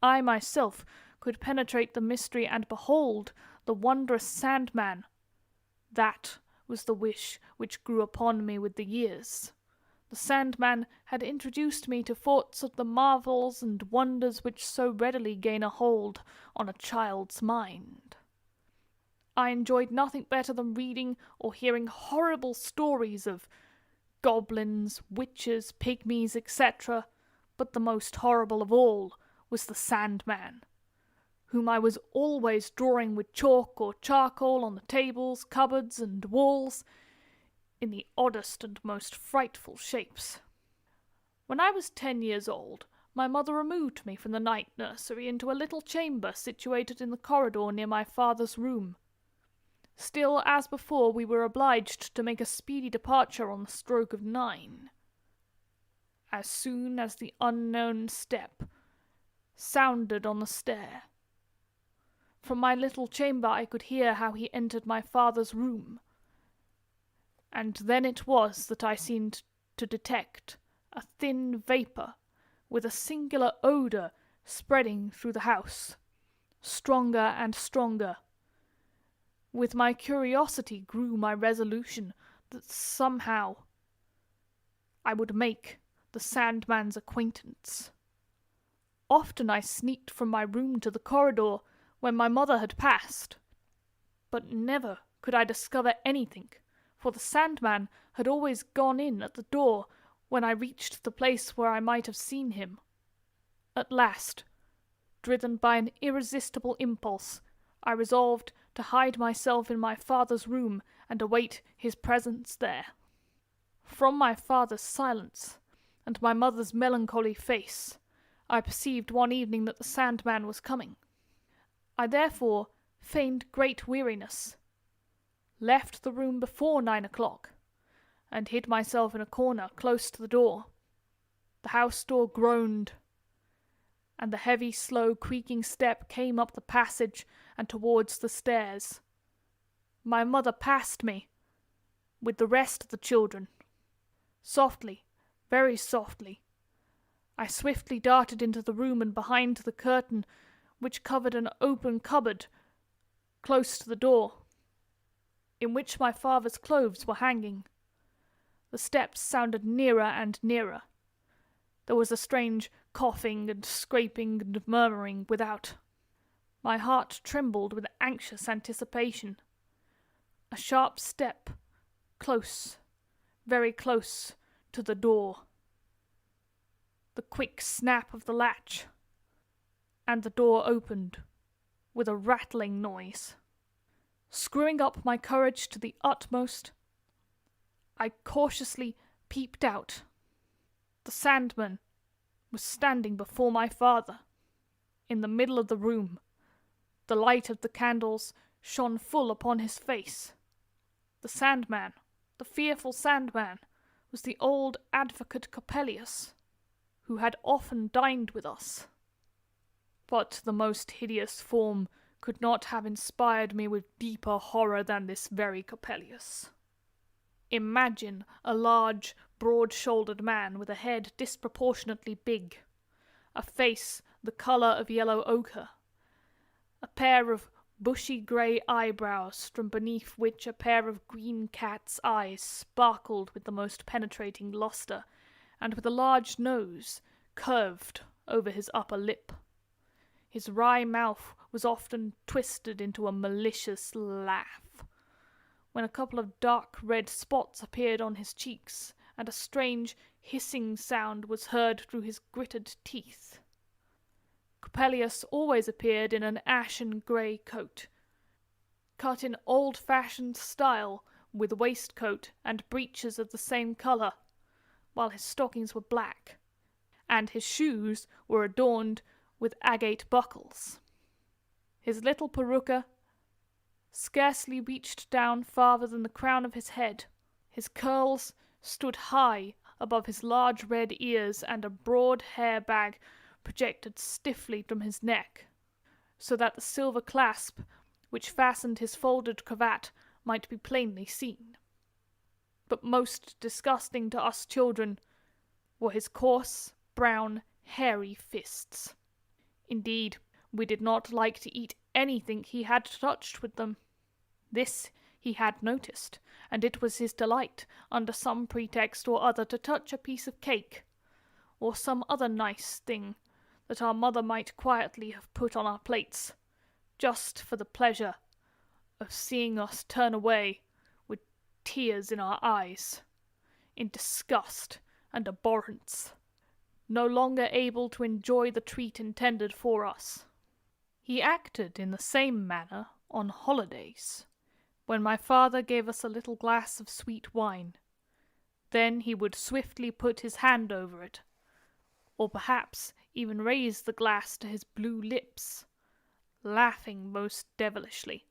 myself, could penetrate the mystery and behold the wondrous Sandman, that was the wish which grew upon me with the years. The Sandman had introduced me to thoughts of the marvels and wonders which so readily gain a hold on a child's mind. I enjoyed nothing better than reading or hearing horrible stories of goblins, witches, pygmies, etc., but the most horrible of all was the Sandman, whom I was always drawing with chalk or charcoal on the tables, cupboards, and walls, in the oddest and most frightful shapes. When I was 10 years old, my mother removed me from the night nursery into a little chamber situated in the corridor near my father's room. Still, as before, we were obliged to make a speedy departure on the stroke of 9. As soon as the unknown step sounded on the stair, from my little chamber I could hear how he entered my father's room, and then it was that I seemed to detect a thin vapour with a singular odour spreading through the house, stronger and stronger. With my curiosity grew my resolution that somehow I would make the Sandman's acquaintance. Often I sneaked from my room to the corridor when my mother had passed, but never could I discover anything, for the Sandman had always gone in at the door when I reached the place where I might have seen him. At last, driven by an irresistible impulse, I resolved to hide myself in my father's room and await his presence there. From my father's silence and my mother's melancholy face, I perceived one evening that the Sandman was coming. I therefore feigned great weariness, left the room before 9 o'clock, and hid myself in a corner close to the door. The house door groaned, and the heavy, slow, creaking step came up the passage and towards the stairs. My mother passed me, with the rest of the children. Softly, very softly, I swiftly darted into the room and behind the curtain which covered an open cupboard close to the door, in which my father's clothes were hanging. The steps sounded nearer and nearer. There was a strange coughing and scraping and murmuring without. My heart trembled with anxious anticipation. A sharp step, close, very close to the door. The quick snap of the latch, and the door opened with a rattling noise. Screwing up my courage to the utmost, I cautiously peeped out. The Sandman was standing before my father, in the middle of the room. The light of the candles shone full upon his face. The Sandman, the fearful Sandman, was the old advocate Coppelius, who had often dined with us. But the most hideous form could not have inspired me with deeper horror than this very Coppelius. Imagine a large, broad-shouldered man with a head disproportionately big, a face the colour of yellow ochre, a pair of bushy grey eyebrows from beneath which a pair of green cat's eyes sparkled with the most penetrating lustre, and with a large nose curved over his upper lip. His wry mouth was often twisted into a malicious laugh, when a couple of dark red spots appeared on his cheeks, and a strange hissing sound was heard through his gritted teeth. Coppelius always appeared in an ashen grey coat, cut in old-fashioned style, with waistcoat and breeches of the same colour, while his stockings were black, and his shoes were adorned with agate buckles. His little peruca scarcely reached down farther than the crown of his head. His curls stood high above his large red ears, and a broad hair bag projected stiffly from his neck, so that the silver clasp which fastened his folded cravat might be plainly seen. But most disgusting to us children were his coarse, brown, hairy fists. Indeed, we did not like to eat anything he had touched with them. This he had noticed, and it was his delight, under some pretext or other, to touch a piece of cake, or some other nice thing that our mother might quietly have put on our plates, just for the pleasure of seeing us turn away with tears in our eyes, in disgust and abhorrence, no longer able to enjoy the treat intended for us. He acted in the same manner on holidays, when my father gave us a little glass of sweet wine. Then he would swiftly put his hand over it, or perhaps even raise the glass to his blue lips, laughing most devilishly,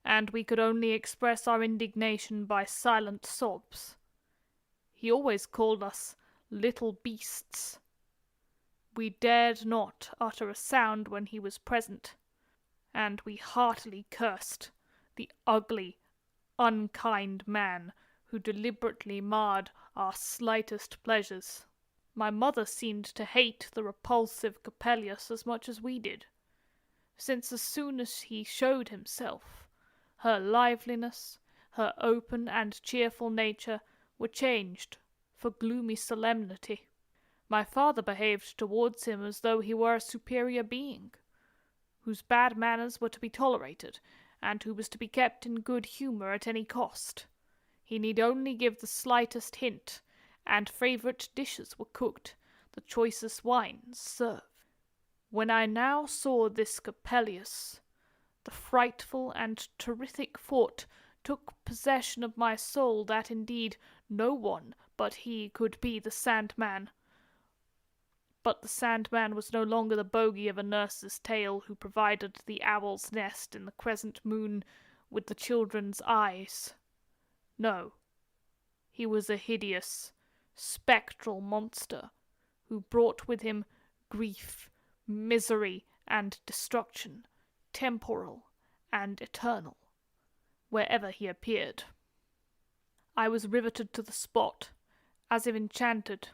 and we could only express our indignation by silent sobs. He always called us little beasts. We dared not utter a sound when he was present, and we heartily cursed the ugly, unkind man who deliberately marred our slightest pleasures. My mother seemed to hate the repulsive Coppelius as much as we did, since as soon as he showed himself, her liveliness, her open and cheerful nature were changed for gloomy solemnity. My father behaved towards him as though he were a superior being, whose bad manners were to be tolerated, and who was to be kept in good humour at any cost. He need only give the slightest hint, and favourite dishes were cooked, the choicest wines served. When I now saw this Coppelius, the frightful and terrific thought took possession of my soul that indeed no one but he could be the Sandman. But the Sandman was no longer the bogey of a nurse's tale who provided the owl's nest in the crescent moon with the children's eyes. No, he was a hideous, spectral monster who brought with him grief, misery, and destruction, temporal and eternal, wherever he appeared. I was riveted to the spot, as if enchanted.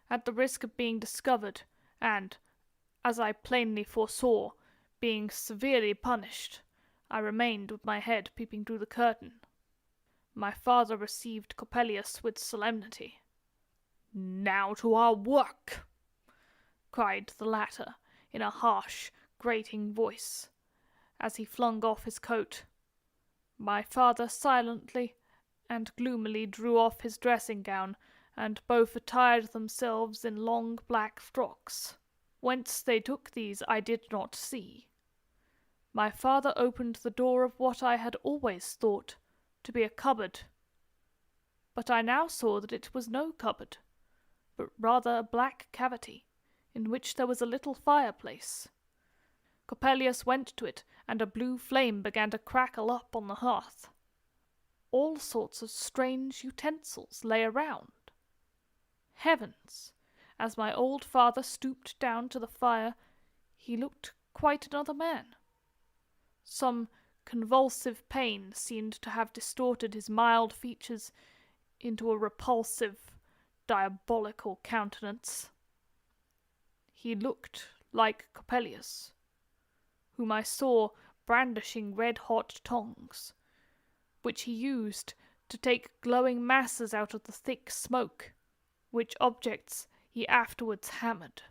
At the risk of being discovered, and, as I plainly foresaw, being severely punished, I remained with my head peeping through the curtain. My father received Coppelius with solemnity. "Now to our work!" cried the latter, in a harsh, grating voice, as he flung off his coat. My father silently and gloomily drew off his dressing-gown, and both attired themselves in long black frocks. Whence they took these I did not see. My father opened the door of what I had always thought to be a cupboard, but I now saw that it was no cupboard, but rather a black cavity, in which there was a little fireplace. Coppelius went to it, and a blue flame began to crackle up on the hearth. All sorts of strange utensils lay around. Heavens! as my old father stooped down to the fire, he looked quite another man. Some convulsive pain seemed to have distorted his mild features into a repulsive, diabolical countenance. He looked like Coppelius, whom I saw brandishing red-hot tongs, which he used to take glowing masses out of the thick smoke, which objects he afterwards hammered.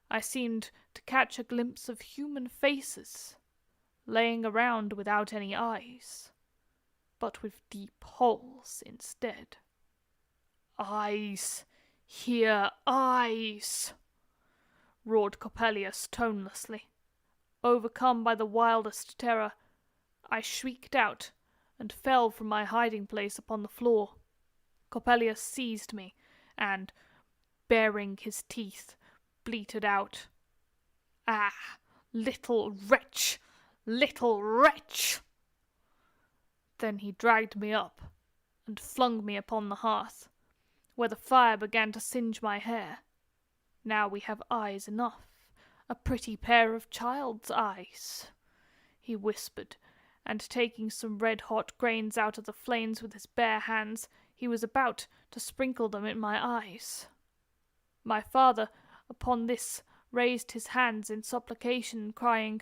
I seemed to catch a glimpse of human faces, laying around without any eyes, but with deep holes instead. "Eyes! Here, eyes!" roared Coppelius tonelessly. Overcome by the wildest terror, I shrieked out and fell from my hiding-place upon the floor. Coppelius seized me and, baring his teeth, bleated out, "Ah, little wretch! Little wretch!" Then he dragged me up and flung me upon the hearth, where the fire began to singe my hair. "Now we have eyes enough, a pretty pair of child's eyes," he whispered, and taking some red-hot grains out of the flames with his bare hands, he was about to sprinkle them in my eyes. My father, upon this, raised his hands in supplication, crying,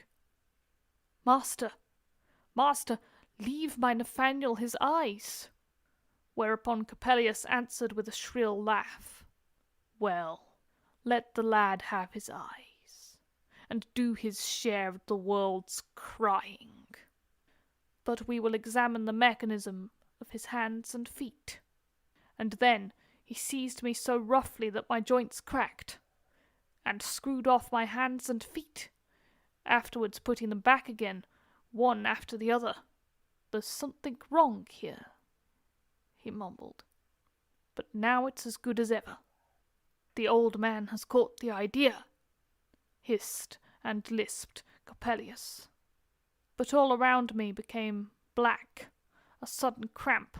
"Master, master, leave my Nathaniel his eyes." Whereupon Coppelius answered with a shrill laugh, "Well, let the lad have his eyes, and do his share of the world's crying. But we will examine the mechanism of his hands and feet." And then he seized me so roughly that my joints cracked, and screwed off my hands and feet, afterwards putting them back again, one after the other. "There's something wrong here," he mumbled, "but now it's as good as ever. The old man has caught the idea," hissed and lisped Coppelius. But all around me became black. A sudden cramp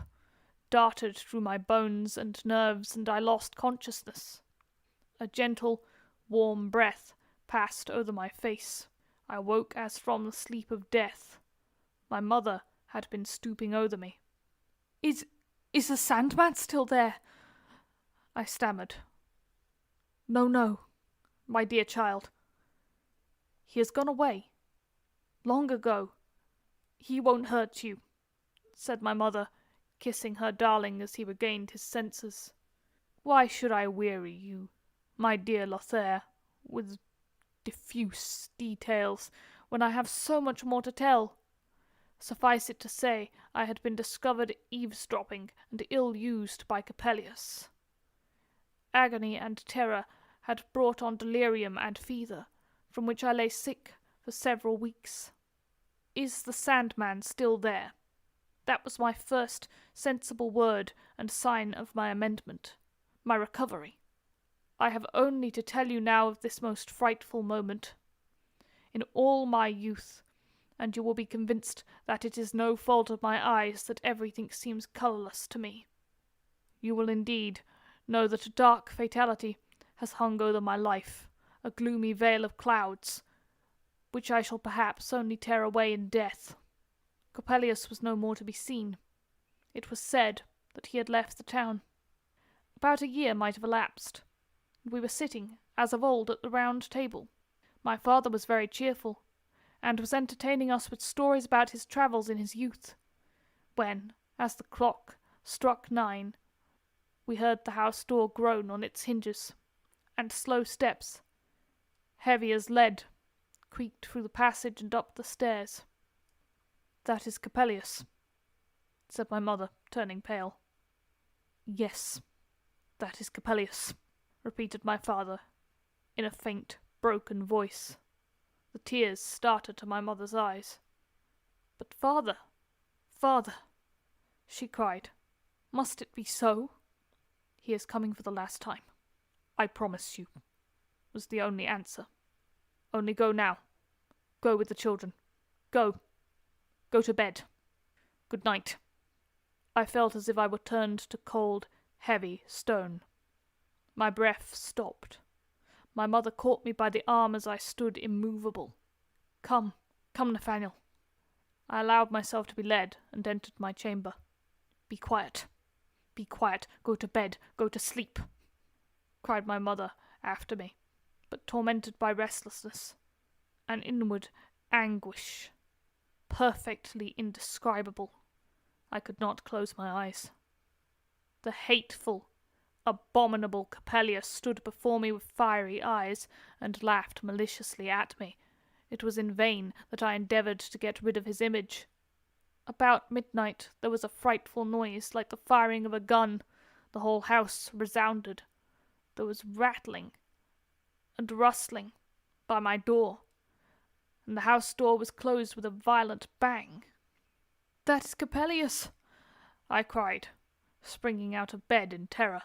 darted through my bones and nerves, and I lost consciousness. A gentle, warm breath passed over my face. I woke as from the sleep of death. My mother had been stooping over me. Is the Sandman still there?" I stammered. No, my dear child. He has gone away. Long ago. He won't hurt you," said my mother, kissing her darling as he regained his senses. "Why should I weary you, my dear Lothair, with diffuse details, when I have so much more to tell? Suffice it to say, I had been discovered eavesdropping and ill-used by Coppelius. Agony and terror had brought on delirium and fever, from which I lay sick for several weeks. Is the Sandman still there? That was my first sensible word and sign of my amendment, my recovery. I have only to tell you now of this most frightful moment. In all my youth, and you will be convinced that it is no fault of my eyes that everything seems colourless to me. You will indeed know that a dark fatality has hung over my life, a gloomy veil of clouds, which I shall perhaps only tear away in death. Coppelius was no more to be seen. It was said that he had left the town. About a year might have elapsed. We were sitting, as of old, at the round table. My father was very cheerful, and was entertaining us with stories about his travels in his youth, when, as the clock struck 9, we heard the house door groan on its hinges, and slow steps, heavy as lead, creaked through the passage and up the stairs. "That is Coppelius," said my mother, turning pale. "Yes, that is Coppelius," repeated my father, in a faint, broken voice. The tears started to my mother's eyes. "But father, she cried, "must it be so?" "He is coming for the last time, I promise you," was the only answer. "Only go now. Go with the children. Go. Go to bed. Good night." I felt as if I were turned to cold, heavy stone. My breath stopped. My mother caught me by the arm as I stood immovable. Come, Nathaniel. I allowed myself to be led and entered my chamber. Be quiet. Be quiet. Go to bed. Go to sleep, cried my mother after me, but tormented by restlessness, an inward anguish, perfectly indescribable. I could not close my eyes. The hateful, abominable Coppelius stood before me with fiery eyes and laughed maliciously at me. It was in vain that I endeavoured to get rid of his image. About midnight there was a frightful noise like the firing of a gun. The whole house resounded. There was rattling and rustling by my door, and the house door was closed with a violent bang. "That is Coppelius!" I cried, springing out of bed in terror.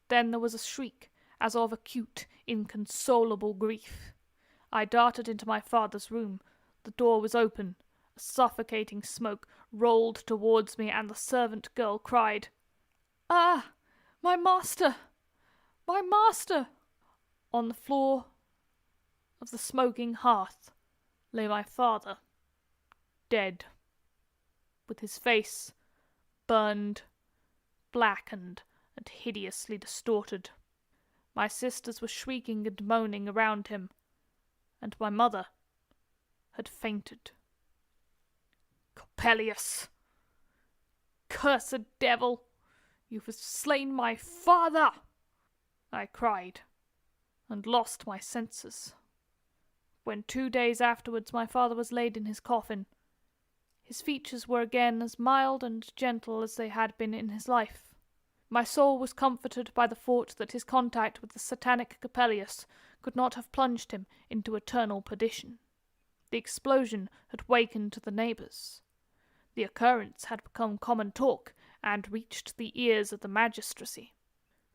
Then there was a shriek, as of acute, inconsolable grief. I darted into my father's room. The door was open. A suffocating smoke rolled towards me, and the servant girl cried, "Ah, my master! My master!" On the floor of the smoking hearth lay my father, dead, with his face burned, blackened, and hideously distorted. My sisters were shrieking and moaning around him, and my mother had fainted. "Coppelius! Cursed devil! You have slain my father!" I cried, and lost my senses. When 2 days afterwards my father was laid in his coffin, his features were again as mild and gentle as they had been in his life. My soul was comforted by the thought that his contact with the satanic Coppelius could not have plunged him into eternal perdition. The explosion had wakened the neighbours. The occurrence had become common talk, and reached the ears of the magistracy,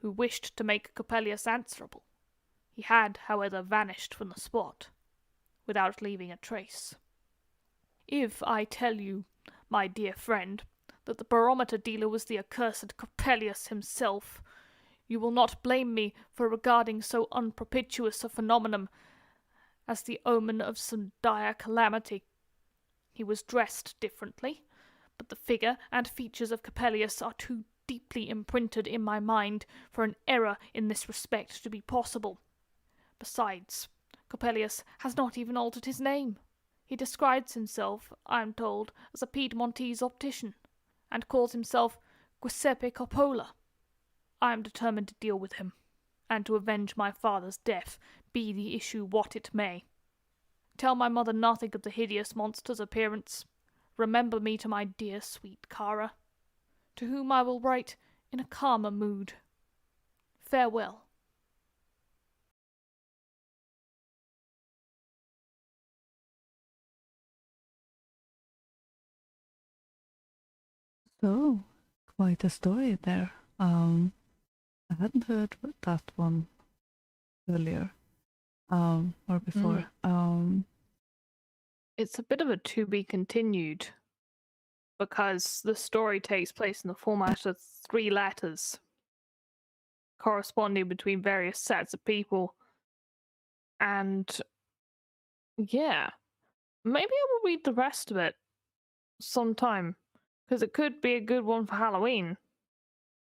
who wished to make Coppelius answerable. He had, however, vanished from the spot, without leaving a trace. If I tell you, my dear friend, that the barometer dealer was the accursed Coppelius himself, you will not blame me for regarding so unpropitious a phenomenon as the omen of some dire calamity. He was dressed differently, but the figure and features of Coppelius are too deeply imprinted in my mind for an error in this respect to be possible. Besides, Coppelius has not even altered his name. He describes himself, I am told, as a Piedmontese optician, and calls himself Giuseppe Coppola. I am determined to deal with him, and to avenge my father's death, be the issue what it may. Tell my mother nothing of the hideous monster's appearance. Remember me to my dear sweet Cara, to whom I will write in a calmer mood. Farewell. So, quite a story there. I hadn't heard that one earlier, or before. It's a bit of a to be continued, because the story takes place in the format of 3 letters corresponding between various sets of people. And yeah, maybe I will read the rest of it sometime, because it could be a good one for Halloween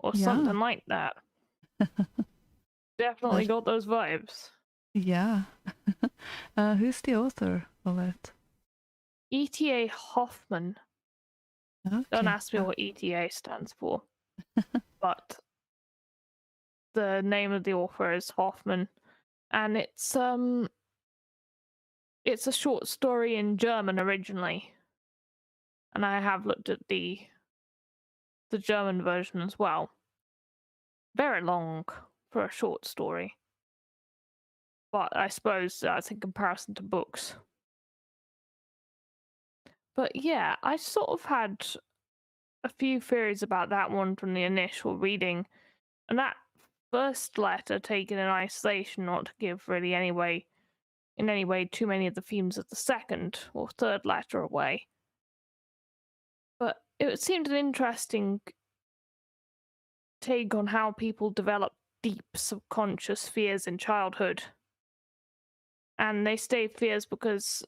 or Yeah. something like that. Definitely got those vibes. Yeah. Who's the author of it? E.T.A. Hoffman. Don't Okay. ask me what ETA stands for, but the name of the author is Hoffman, and it's a short story in German originally, and I have looked at the German version as well. Very long for a short story, but I suppose that's in comparison to books. But yeah, I sort of had a few theories about that one from the initial reading, and that first letter taken in isolation not to give really in any way too many of the themes of the second or third letter away. But it seemed an interesting take on how people develop deep subconscious fears in childhood. And they stay fears because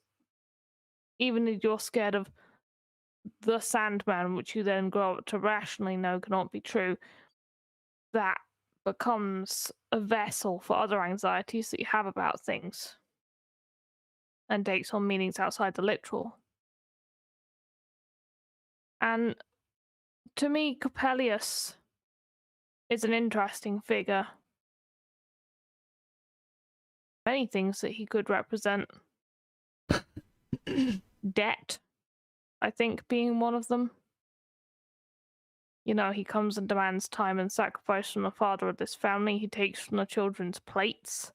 even if you're scared of the Sandman, which you then grow up to rationally know cannot be true, that becomes a vessel for other anxieties that you have about things and takes on meanings outside the literal. And to me, Coppelius is an interesting figure. Many things that he could represent. Debt, I think, being one of them. You know, he comes and demands time and sacrifice from the father of this family. He takes from the children's plates.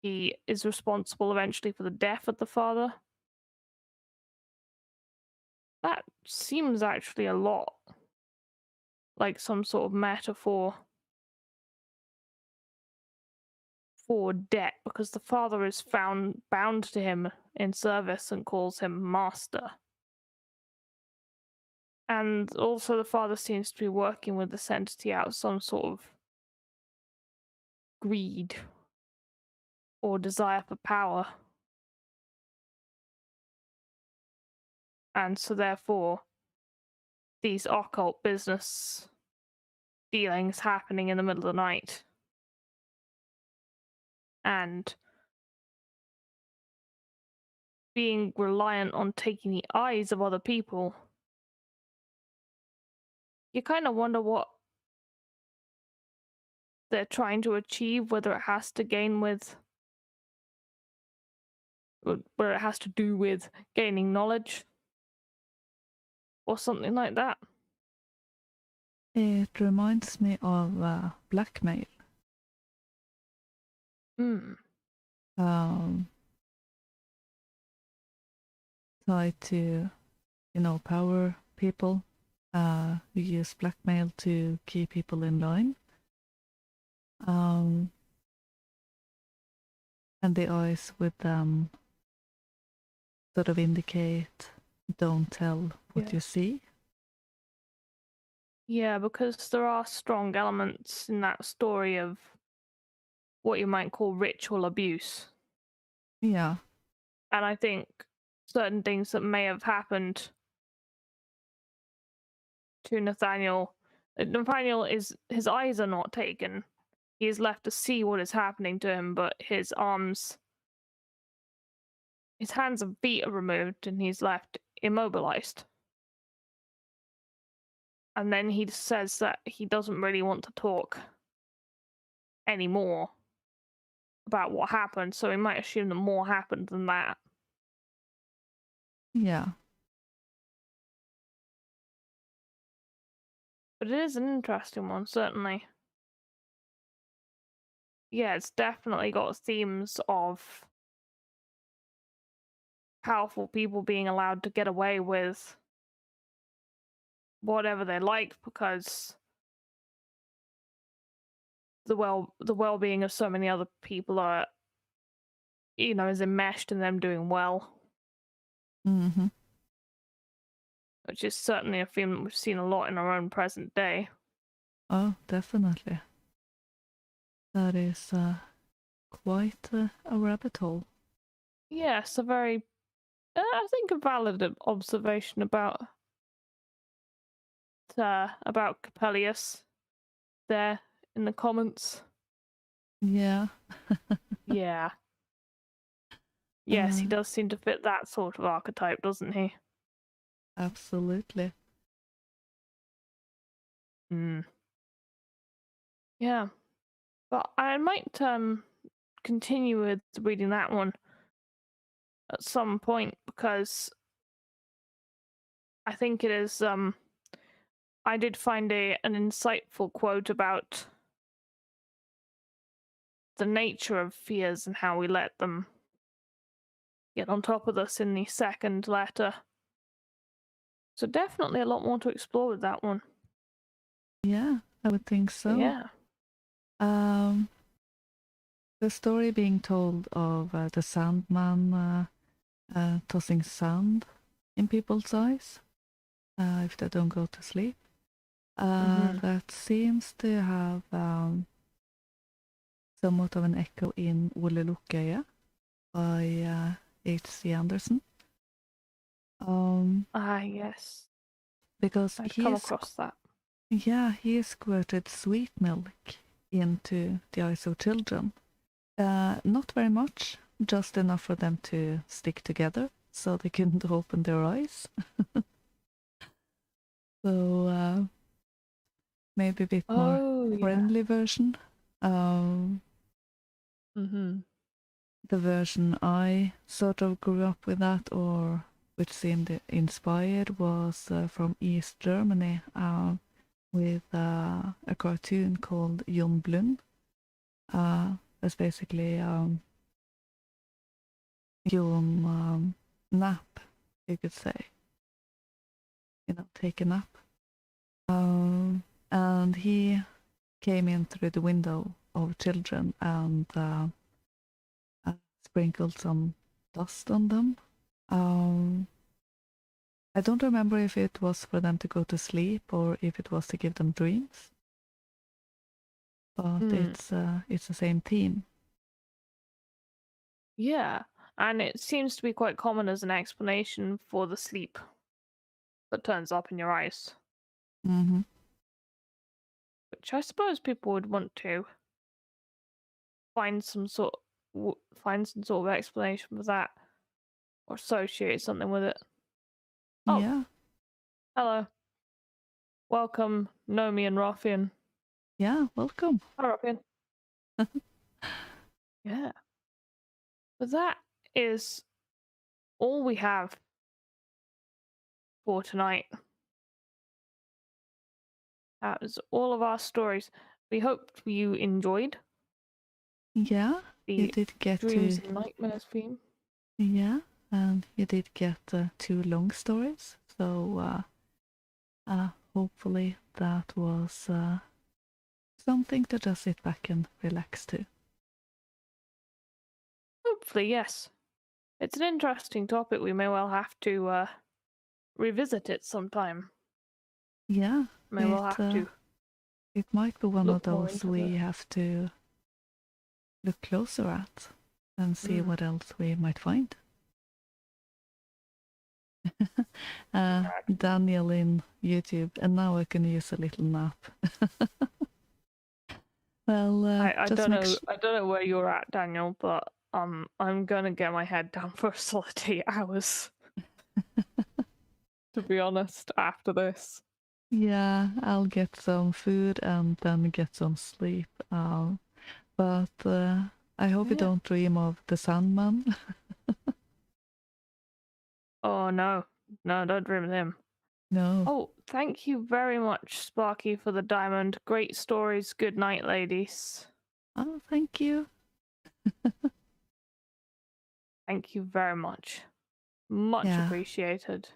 He is responsible eventually for the death of the father. That seems actually a lot like some sort of metaphor for debt, because the father is found bound to him in service and calls him master. And also the father seems to be working with this entity out of some sort of greed or desire for power. And so therefore, these occult business dealings happening in the middle of the night. And being reliant on taking the eyes of other people. You kind of wonder what they're trying to achieve, whether it has to do with gaining knowledge or something like that. It reminds me of blackmail. Tied to, power people who use blackmail to keep people in line. And the eyes with them sort of indicate, don't tell what you see. Yeah, because there are strong elements in that story of what you might call ritual abuse. Yeah. And I think certain things that may have happened to Nathaniel is, his eyes are not taken. He is left to see what is happening to him, but his hands and feet are removed and he's left immobilized. And then he says that he doesn't really want to talk anymore about what happened, so we might assume that more happened than that. Yeah. But it is an interesting one, certainly. Yeah, it's definitely got themes of powerful people being allowed to get away with whatever they like because the well-being of so many other people are, is enmeshed in them doing well. Mm-hmm. Which is certainly a theme that we've seen a lot in our own present day. Oh, definitely. That is quite a rabbit hole. Yes, a very, I think, a valid observation about Coppelius there in the comments. Yeah. Yeah. Yes, he does seem to fit that sort of archetype, doesn't he? Absolutely. Yeah. But I might continue with reading that one at some point because I think it is I did find an insightful quote about the nature of fears and how we let them get on top of us in the second letter. So definitely a lot more to explore with that one. Yeah, I would think so. Yeah. The story being told of the Sandman tossing sand in people's eyes if they don't go to sleep. that seems to have somewhat of an echo in Ole Lukkøya by H.C. Andersen. Yes. Because I'd come across that. he squirted sweet milk into the eyes of children. Not very much, just enough for them to stick together so they couldn't open their eyes. So maybe a bit more friendly version. The version I sort of grew up with that, or which seemed inspired, was from East Germany with a cartoon called Jon Blund. That's basically Jon nap, you could say. Take a nap. And he came in through the window of children and sprinkled some dust on them. I don't remember if it was for them to go to sleep or if it was to give them dreams. But it's the same theme. Yeah, and it seems to be quite common as an explanation for the sleep that turns up in your eyes. Mm-hmm. Which I suppose people would want to find some sort of explanation for that, or associate something with it. Oh, Yeah. Hello. Welcome, Nomi and Raffian. Yeah, welcome. Hi, Raffian. Yeah. But that is all we have for tonight. That was all of our stories. We hope you enjoyed. Yeah, you did get Dreams and Nightmares theme. Yeah, and you did get 2 long stories. So hopefully that was something to just sit back and relax to. Hopefully, yes. It's an interesting topic. We may well have to revisit it sometime. Yeah, May well have to. It might be one of look more those into we have to look closer at and see what else we might find. Daniel in YouTube, and now I can use a little nap. Well, I don't know where you're at, Daniel, but I'm gonna get my head down for a solid 8 hours. To be honest, after this. Yeah, I'll get some food and then get some sleep. But I hope you don't dream of the Sandman. Oh no, don't dream of him. No. Oh, thank you very much, Sparky, for the diamond. Great stories. Good night, ladies. Oh, thank you. Thank you very much. Much appreciated.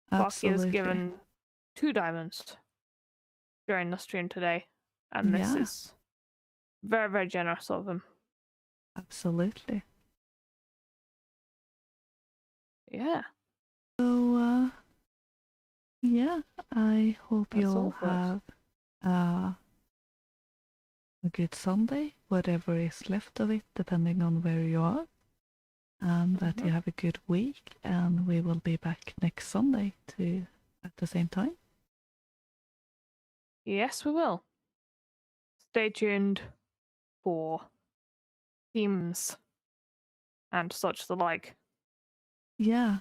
Sparky has given 2 diamonds during the stream today, and this is very, very generous of him. Absolutely. Yeah. So, yeah, I hope you'll have a good Sunday, whatever is left of it, depending on where you are, and that you have a good week, and we will be back next Sunday at the same time. Yes, we will. Stay tuned for themes and such the like. Yeah,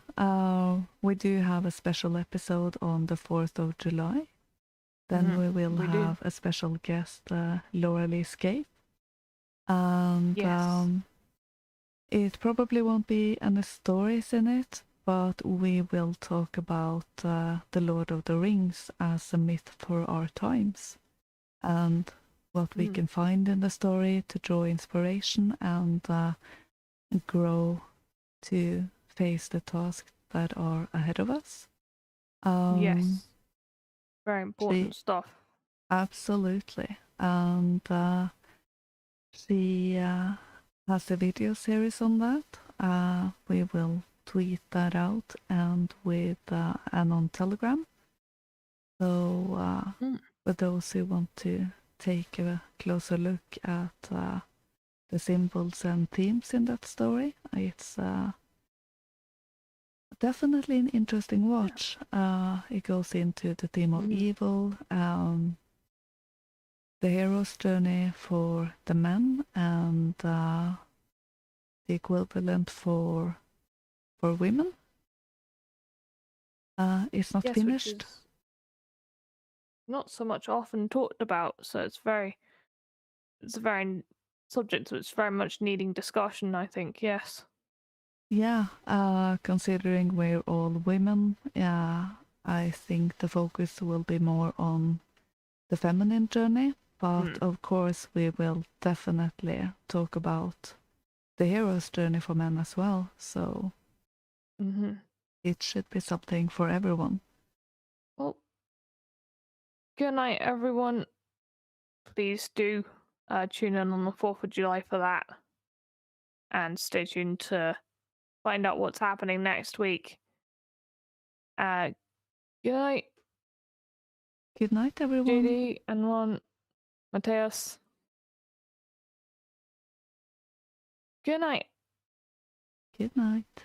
we do have a special episode on the 4th of July. Then we will have a special guest, Laura Lee Scaife. And it probably won't be any stories in it, but we will talk about The Lord of the Rings as a myth for our times, and what we can find in the story to draw inspiration and grow to face the tasks that are ahead of us. Yes. Very important stuff. Absolutely. And she has a video series on that. We will tweet that out and and on Telegram. So, Mm. for those who want to take a closer look at the symbols and themes in that story, it's definitely an interesting watch. It goes into the theme of Mm. evil, the hero's journey for the men, and the equivalent for women. It's not Yes, which finished. is not so much often talked about, so it's a very subject that's very much needing discussion, I think. Yes. Yeah, considering we're all women, yeah, I think the focus will be more on the feminine journey, but of course we will definitely talk about the hero's journey for men as well, so Mm-hmm. it should be something for everyone. Well, good night, everyone. Please do tune in on the 4th of July for that. And stay tuned to find out what's happening next week. Good night, Good night, everyone. JD and Ron, Mateus. Good night. Good night.